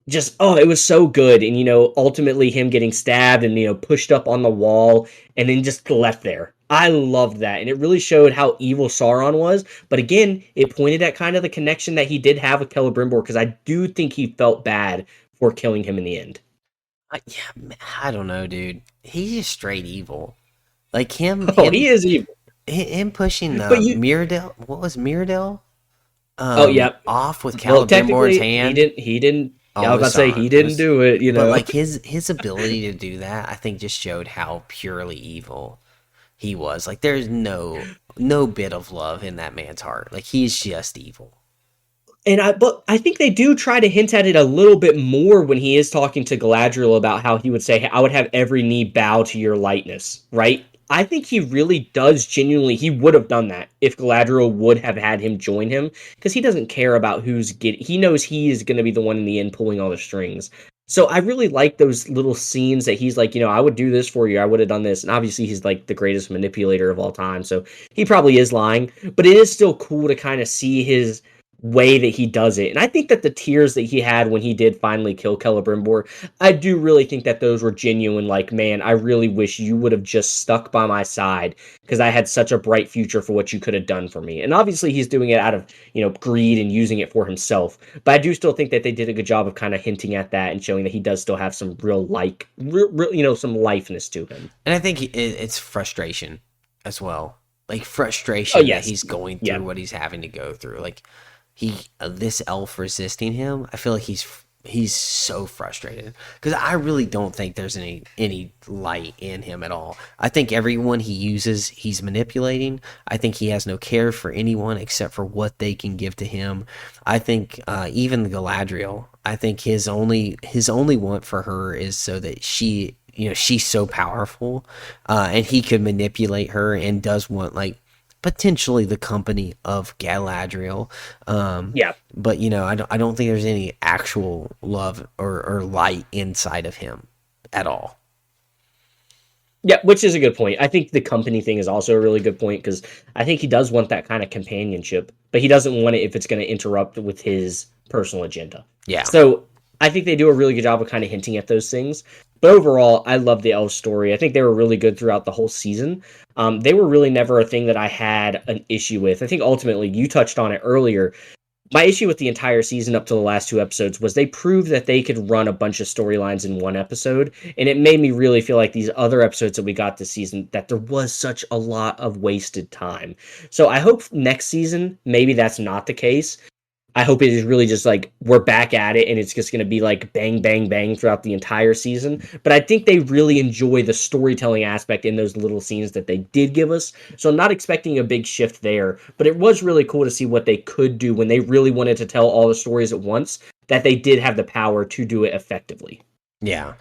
[SPEAKER 2] just it was so good. And ultimately him getting stabbed and pushed up on the wall and then just left there. I loved that, and it really showed how evil Sauron was. But again, it pointed at kind of the connection that he did have with Celebrimbor, because I do think he felt bad for killing him in the end.
[SPEAKER 1] Yeah, I don't know, dude. He's just straight evil. Like him,
[SPEAKER 2] Oh, he is evil.
[SPEAKER 1] him pushing
[SPEAKER 2] But you
[SPEAKER 1] Mirrodale. What was Mirrodale?
[SPEAKER 2] Oh yeah.
[SPEAKER 1] Off with
[SPEAKER 2] Well,
[SPEAKER 1] Celebrimbor's
[SPEAKER 2] technically
[SPEAKER 1] hand.
[SPEAKER 2] he didn't
[SPEAKER 1] Oh,
[SPEAKER 2] yeah, I
[SPEAKER 1] it
[SPEAKER 2] was about
[SPEAKER 1] was
[SPEAKER 2] to say
[SPEAKER 1] Sauron.
[SPEAKER 2] he
[SPEAKER 1] It
[SPEAKER 2] didn't
[SPEAKER 1] was,
[SPEAKER 2] do it,
[SPEAKER 1] but like his ability to do that, I think just showed how purely evil he was. Like there's no bit of love in that man's heart. Like he's just evil.
[SPEAKER 2] But I think they do try to hint at it a little bit more when he is talking to Galadriel about how he would say, "I would have every knee bow to your lightness," right? I think he really does genuinely. He would have done that if Galadriel would have had him join him, because he doesn't care about who's getting. He knows he is going to be the one in the end pulling all the strings. So I really like those little scenes that he's like, I would do this for you. I would have done this, and obviously he's like the greatest manipulator of all time. So he probably is lying, but it is still cool to kind of see his way that he does it. And I think that the tears that he had when he did finally kill Celebrimbor, I do really think that those were genuine. Like, man, I really wish you would have just stuck by my side, because I had such a bright future for what you could have done for me. And obviously he's doing it out of, greed and using it for himself. But I do still think that they did a good job of kind of hinting at that and showing that he does still have some some lifeness to him.
[SPEAKER 1] And I think it's frustration as well. Like
[SPEAKER 2] Oh,
[SPEAKER 1] frustration that
[SPEAKER 2] yes.
[SPEAKER 1] he's going
[SPEAKER 2] Yeah.
[SPEAKER 1] through what he's having to go through. Like this elf resisting him. I feel like he's so frustrated because I really don't think there's any light in him at all. I think everyone he uses, he's manipulating. I think he has no care for anyone except for what they can give to him. I think even Galadriel. I think his only want for her is so that she's so powerful, and he could manipulate her and does want like potentially the company of Galadriel.
[SPEAKER 2] Yeah.
[SPEAKER 1] But I don't think there's any actual love or light inside of him at all.
[SPEAKER 2] Yeah, which is a good point. I think the company thing is also a really good point, because I think he does want that kind of companionship, but he doesn't want it if it's going to interrupt with his personal agenda.
[SPEAKER 1] Yeah.
[SPEAKER 2] So I think they do a really good job of kind of hinting at those things. But overall, I love the elf story. I think they were really good throughout the whole season. They were really never a thing that I had an issue with. I think ultimately, you touched on it earlier, My issue with the entire season up to the last two episodes was they proved that they could run a bunch of storylines in one episode, and it made me really feel like these other episodes that we got this season that there was such a lot of wasted time. So I hope next season maybe that's not the case. I hope it is really just like we're back at it and it's just going to be like bang, bang, bang throughout the entire season. But I think they really enjoy the storytelling aspect in those little scenes that they did give us. So I'm not expecting a big shift there, but it was really cool to see what they could do when they really wanted to tell all the stories at once, that they did have the power to do it effectively.
[SPEAKER 1] Yeah,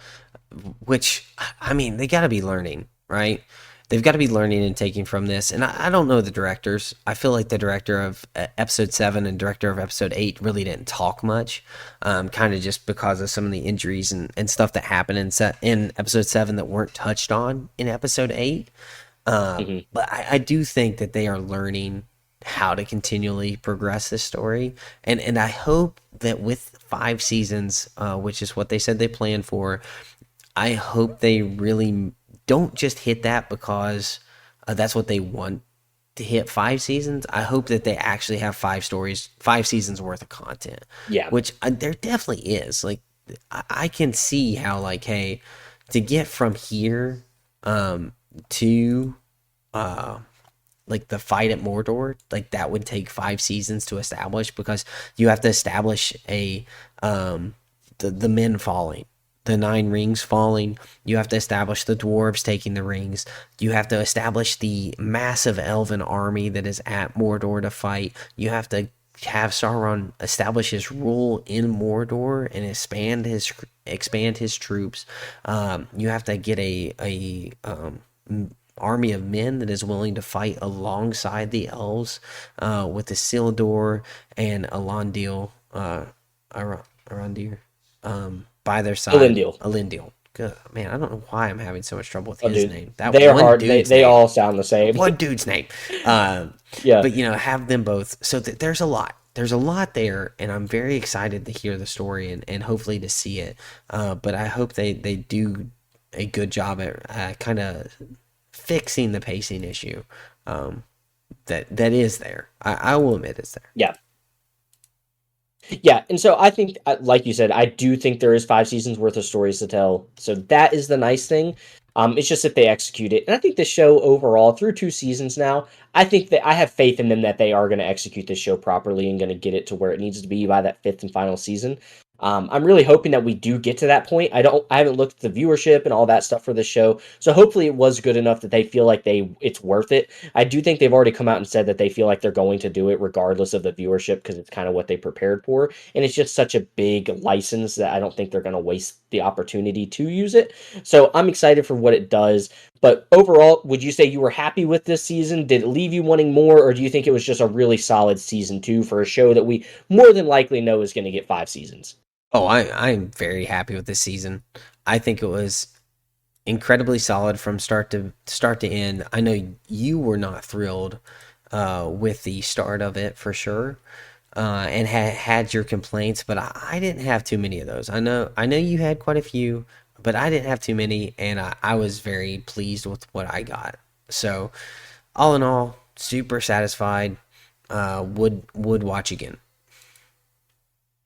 [SPEAKER 1] which I mean, they got to be learning, right? They've got to be learning and taking from this. And I don't know the directors. I feel like the director of episode 7 and director of episode 8 really didn't talk much, kind of just because of some of the injuries and stuff that happened in episode 7 that weren't touched on in episode 8.
[SPEAKER 2] Mm-hmm.
[SPEAKER 1] But I do think that they are learning how to continually progress this story. And I hope that with 5 seasons, which is what they said they planned for, I hope they really don't just hit that because that's what they want to hit 5 seasons. I hope that they actually have 5 stories, 5 seasons worth of content,
[SPEAKER 2] Yeah.
[SPEAKER 1] which there definitely is. Like, I can see how, like, hey, to get from here to like the fight at Mordor, like that would take 5 seasons to establish because you have to establish the men falling, the 9 rings falling. You have to establish the dwarves taking the rings. You have to establish the massive elven army that is at Mordor to fight. You have to have Sauron establish his rule in Mordor and expand his troops. You have to get a army of men that is willing to fight alongside the elves, with the Isildur and Elendil, Arondir, by their side.
[SPEAKER 2] Elendil.
[SPEAKER 1] Elendil. Good man, I don't know why I'm having so much trouble with
[SPEAKER 2] Oh,
[SPEAKER 1] his
[SPEAKER 2] dude.
[SPEAKER 1] name. That
[SPEAKER 2] They are
[SPEAKER 1] one
[SPEAKER 2] hard. They,
[SPEAKER 1] dude's
[SPEAKER 2] they
[SPEAKER 1] name.
[SPEAKER 2] all sound the same.
[SPEAKER 1] One dude's name. Um,
[SPEAKER 2] Yeah.
[SPEAKER 1] but have them both. So there's a lot. There's a lot there, and I'm very excited to hear the story and hopefully to see it. But I hope they do a good job at kind of fixing the pacing issue, that is there. I will admit it's there.
[SPEAKER 2] Yeah. Yeah, and so I think, like you said, I do think there is 5 seasons worth of stories to tell. So that is the nice thing. It's just that they execute it, and I think the show overall, through 2 seasons now, I think that I have faith in them that they are going to execute this show properly and going to get it to where it needs to be by that fifth and final season. I'm really hoping that we do get to that point. I haven't looked at the viewership and all that stuff for the show, so hopefully it was good enough that they feel like it's worth it. I do think they've already come out and said that they feel like they're going to do it regardless of the viewership because it's kind of what they prepared for, and it's just such a big license that I don't think they're going to waste the opportunity to use it. So I'm excited for what it does. But overall, would you say you were happy with this season? Did it leave you wanting more, or do you think it was just a really solid season 2 for a show that we more than likely know is going to get 5 seasons?
[SPEAKER 1] Oh, I'm very happy with this season. I think it was incredibly solid from start to end. I know you were not thrilled with the start of it for sure, and had your complaints, but I didn't have too many of those. I know you had quite a few, but I didn't have too many, and I was very pleased with what I got. So, all in all, super satisfied. Would watch again.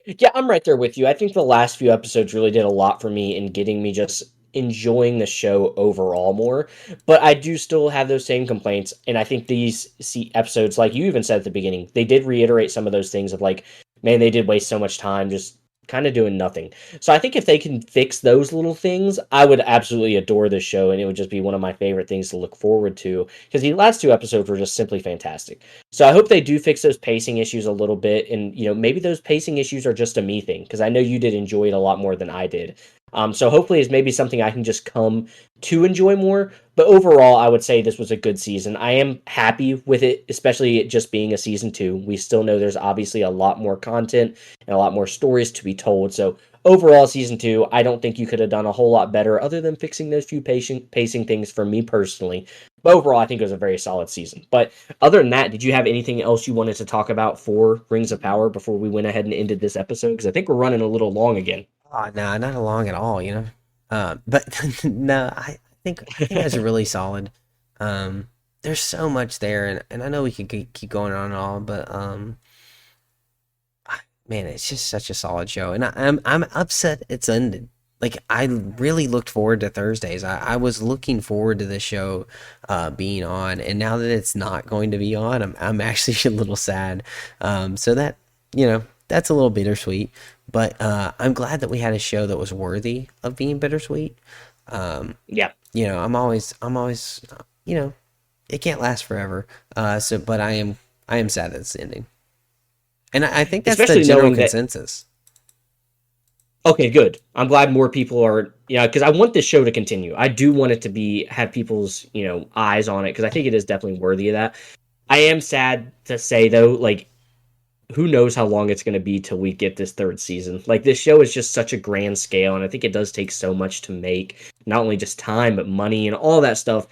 [SPEAKER 2] Yeah, I'm right there with you. I think the last few episodes really did a lot for me in getting me just enjoying the show overall more. But I do still have those same complaints, and I think these episodes, like you even said at the beginning, they did reiterate some of those things of like, man, they did waste so much time just kind of doing nothing. So I think if they can fix those little things, I would absolutely adore this show, and it would just be one of my favorite things to look forward to because the last 2 episodes were just simply fantastic. So I hope they do fix those pacing issues a little bit, and maybe those pacing issues are just a me thing because I know you did enjoy it a lot more than I did. So hopefully it's maybe something I can just come to enjoy more. But overall, I would say this was a good season. I am happy with it, especially it just being a season 2. We still know there's obviously a lot more content and a lot more stories to be told. So overall, season 2, I don't think you could have done a whole lot better other than fixing those few pacing things for me personally. But overall, I think it was a very solid season. But other than that, did you have anything else you wanted to talk about for Rings of Power before we went ahead and ended this episode? Because I think we're running a little long again.
[SPEAKER 1] Oh, no, not along at all. But no, I think that's really solid. There's so much there, and I know we could keep going on and all, but man, it's just such a solid show, and I'm upset it's ended. Like I really looked forward to Thursdays. I was looking forward to the show being on, and now that it's not going to be on, I'm actually a little sad. So that that's a little bittersweet, but I'm glad that we had a show that was worthy of being bittersweet. Um,
[SPEAKER 2] Yeah,
[SPEAKER 1] I'm always it can't last forever. But I am sad that it's ending. And I think that's the
[SPEAKER 2] especially
[SPEAKER 1] general
[SPEAKER 2] knowing that.
[SPEAKER 1] consensus.
[SPEAKER 2] Okay, good. I'm glad more people are, because I want this show to continue. I do want it to be have people's, eyes on it because I think it is definitely worthy of that. I am sad to say though, like who knows how long it's going to be till we get this third season. Like this show is just such a grand scale, and I think it does take so much to make, not only just time but money and all that stuff.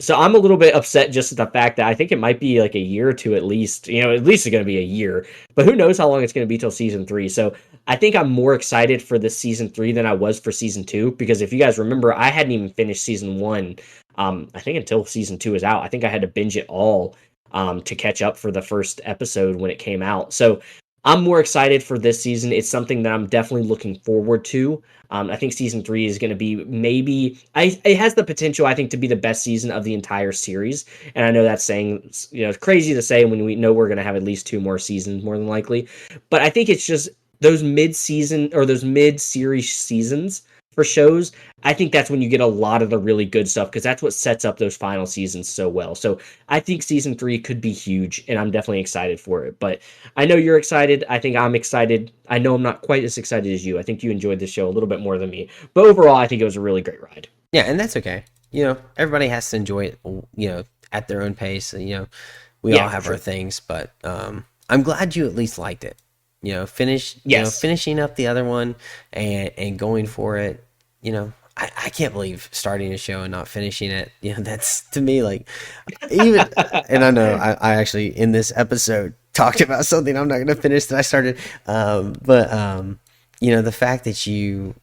[SPEAKER 2] So I'm a little bit upset just at the fact that I think it might be like a year or two at least. At least it's going to be a year, but who knows how long it's going to be till season three. So I think I'm more excited for this season three than I was for season two because if you guys remember, I hadn't even finished season one. I think until season two is out. I think I had to binge it all to catch up for the first episode when it came out. So I'm more excited for this season. It's something that I'm definitely looking forward to. I think season three is going to be it has the potential, I think, to be the best season of the entire series. And I know that's saying, it's crazy to say when we know we're going to have at least two more seasons, more than likely. But I think it's just those mid season or those mid series seasons for shows. I think that's when you get a lot of the really good stuff because that's what sets up those final seasons so well. So I think season three could be huge, and I'm definitely excited for it. But I know you're excited. I think I'm excited. I know I'm not quite as excited as you. I think you enjoyed the show a little bit more than me. But overall, I think it was a really great ride.
[SPEAKER 1] Yeah, and that's okay. Everybody has to enjoy it, at their own pace. We all
[SPEAKER 2] Yeah, for
[SPEAKER 1] have our
[SPEAKER 2] sure.
[SPEAKER 1] things, but I'm glad you at least liked it.
[SPEAKER 2] Yes.
[SPEAKER 1] Finishing up the other one and going for it. I can't believe starting a show and not finishing it. That's to me like even, and I know I actually in this episode talked about something I'm not going to finish that I started. But the fact that you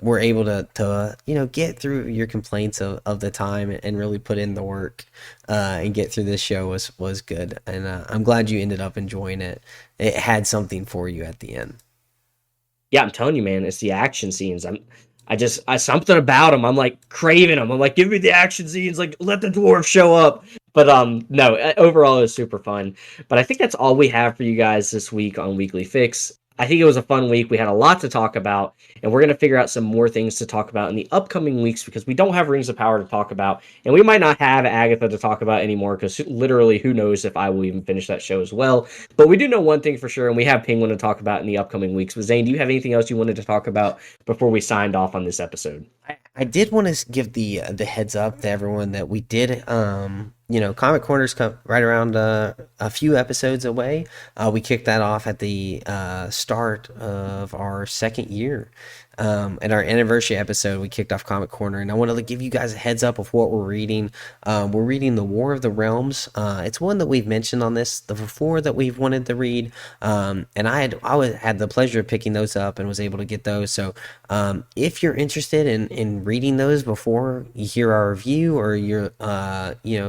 [SPEAKER 1] were able to get through your complaints of the time and really put in the work and get through this show was good. And I'm glad you ended up enjoying it. It had something for you at the end.
[SPEAKER 2] Yeah, I'm telling you, man, it's the action scenes. I something about them. I'm like craving them. I'm like, give me the action scenes. Like, let the dwarf show up. But no. Overall, it was super fun. But I think that's all we have for you guys this week on Weekly Fix. I think it was a fun week. We had a lot to talk about, and we're gonna figure out some more things to talk about in the upcoming weeks because we don't have Rings of Power to talk about, and we might not have Agatha to talk about anymore because literally, who knows if I will even finish that show as well. But we do know one thing for sure, and we have Penguin to talk about in the upcoming weeks. But Zane, do you have anything else you wanted to talk about before we signed off on this episode?
[SPEAKER 1] I did want to give the heads up to everyone that we did Comic Corner's come right around a few episodes away. We kicked that off at the start of our second year. At our anniversary episode, we kicked off Comic Corner, and I wanted to give you guys a heads up of what we're reading. We're reading The War of the Realms. It's one that we've mentioned on this before that we've wanted to read, and I had the pleasure of picking those up and was able to get those. So if you're interested in reading those before you hear our review, or you're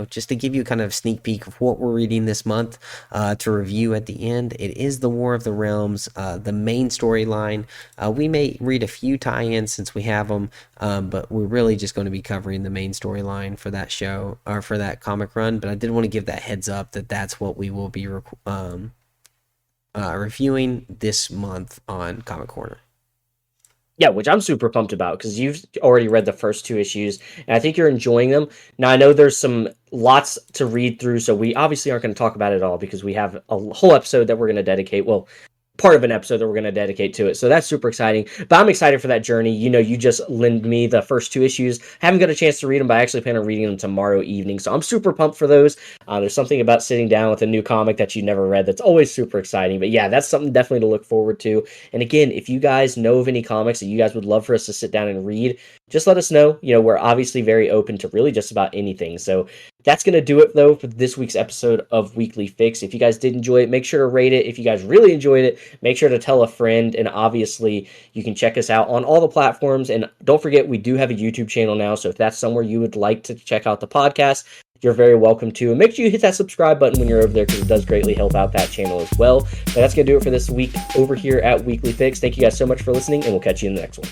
[SPEAKER 1] just to give you kind of sneak peek of what we're reading this month to review at the end, it is The War of the Realms, the main storyline. We may read a few tie-ins since we have them, but we're really just going to be covering the main storyline for that show or for that comic run. But I did want to give that heads up that that's what we will be reviewing this month on Comic Corner.
[SPEAKER 2] Yeah, which I'm super pumped about because you've already read the first two issues, and I think you're enjoying them. Now, I know there's some lots to read through, so we obviously aren't going to talk about it all because we have a whole episode that we're going to dedicate. Well, part of an episode that we're going to dedicate to it. So that's super exciting. But I'm excited for that journey. You just lend me the first two issues. Haven't got a chance to read them, but I actually plan on reading them tomorrow evening. So I'm super pumped for those. There's something about sitting down with a new comic that you never read that's always super exciting. But yeah, that's something definitely to look forward to. And again, if you guys know of any comics that you guys would love for us to sit down and read, just let us know. We're obviously very open to really just about anything. So that's going to do it, though, for this week's episode of Weekly Fix. If you guys did enjoy it, make sure to rate it. If you guys really enjoyed it, make sure to tell a friend. And obviously, you can check us out on all the platforms. And don't forget, we do have a YouTube channel now. So if that's somewhere you would like to check out the podcast, you're very welcome to. And make sure you hit that subscribe button when you're over there, because it does greatly help out that channel as well. But that's going to do it for this week over here at Weekly Fix. Thank you guys so much for listening, and we'll catch you in the next one.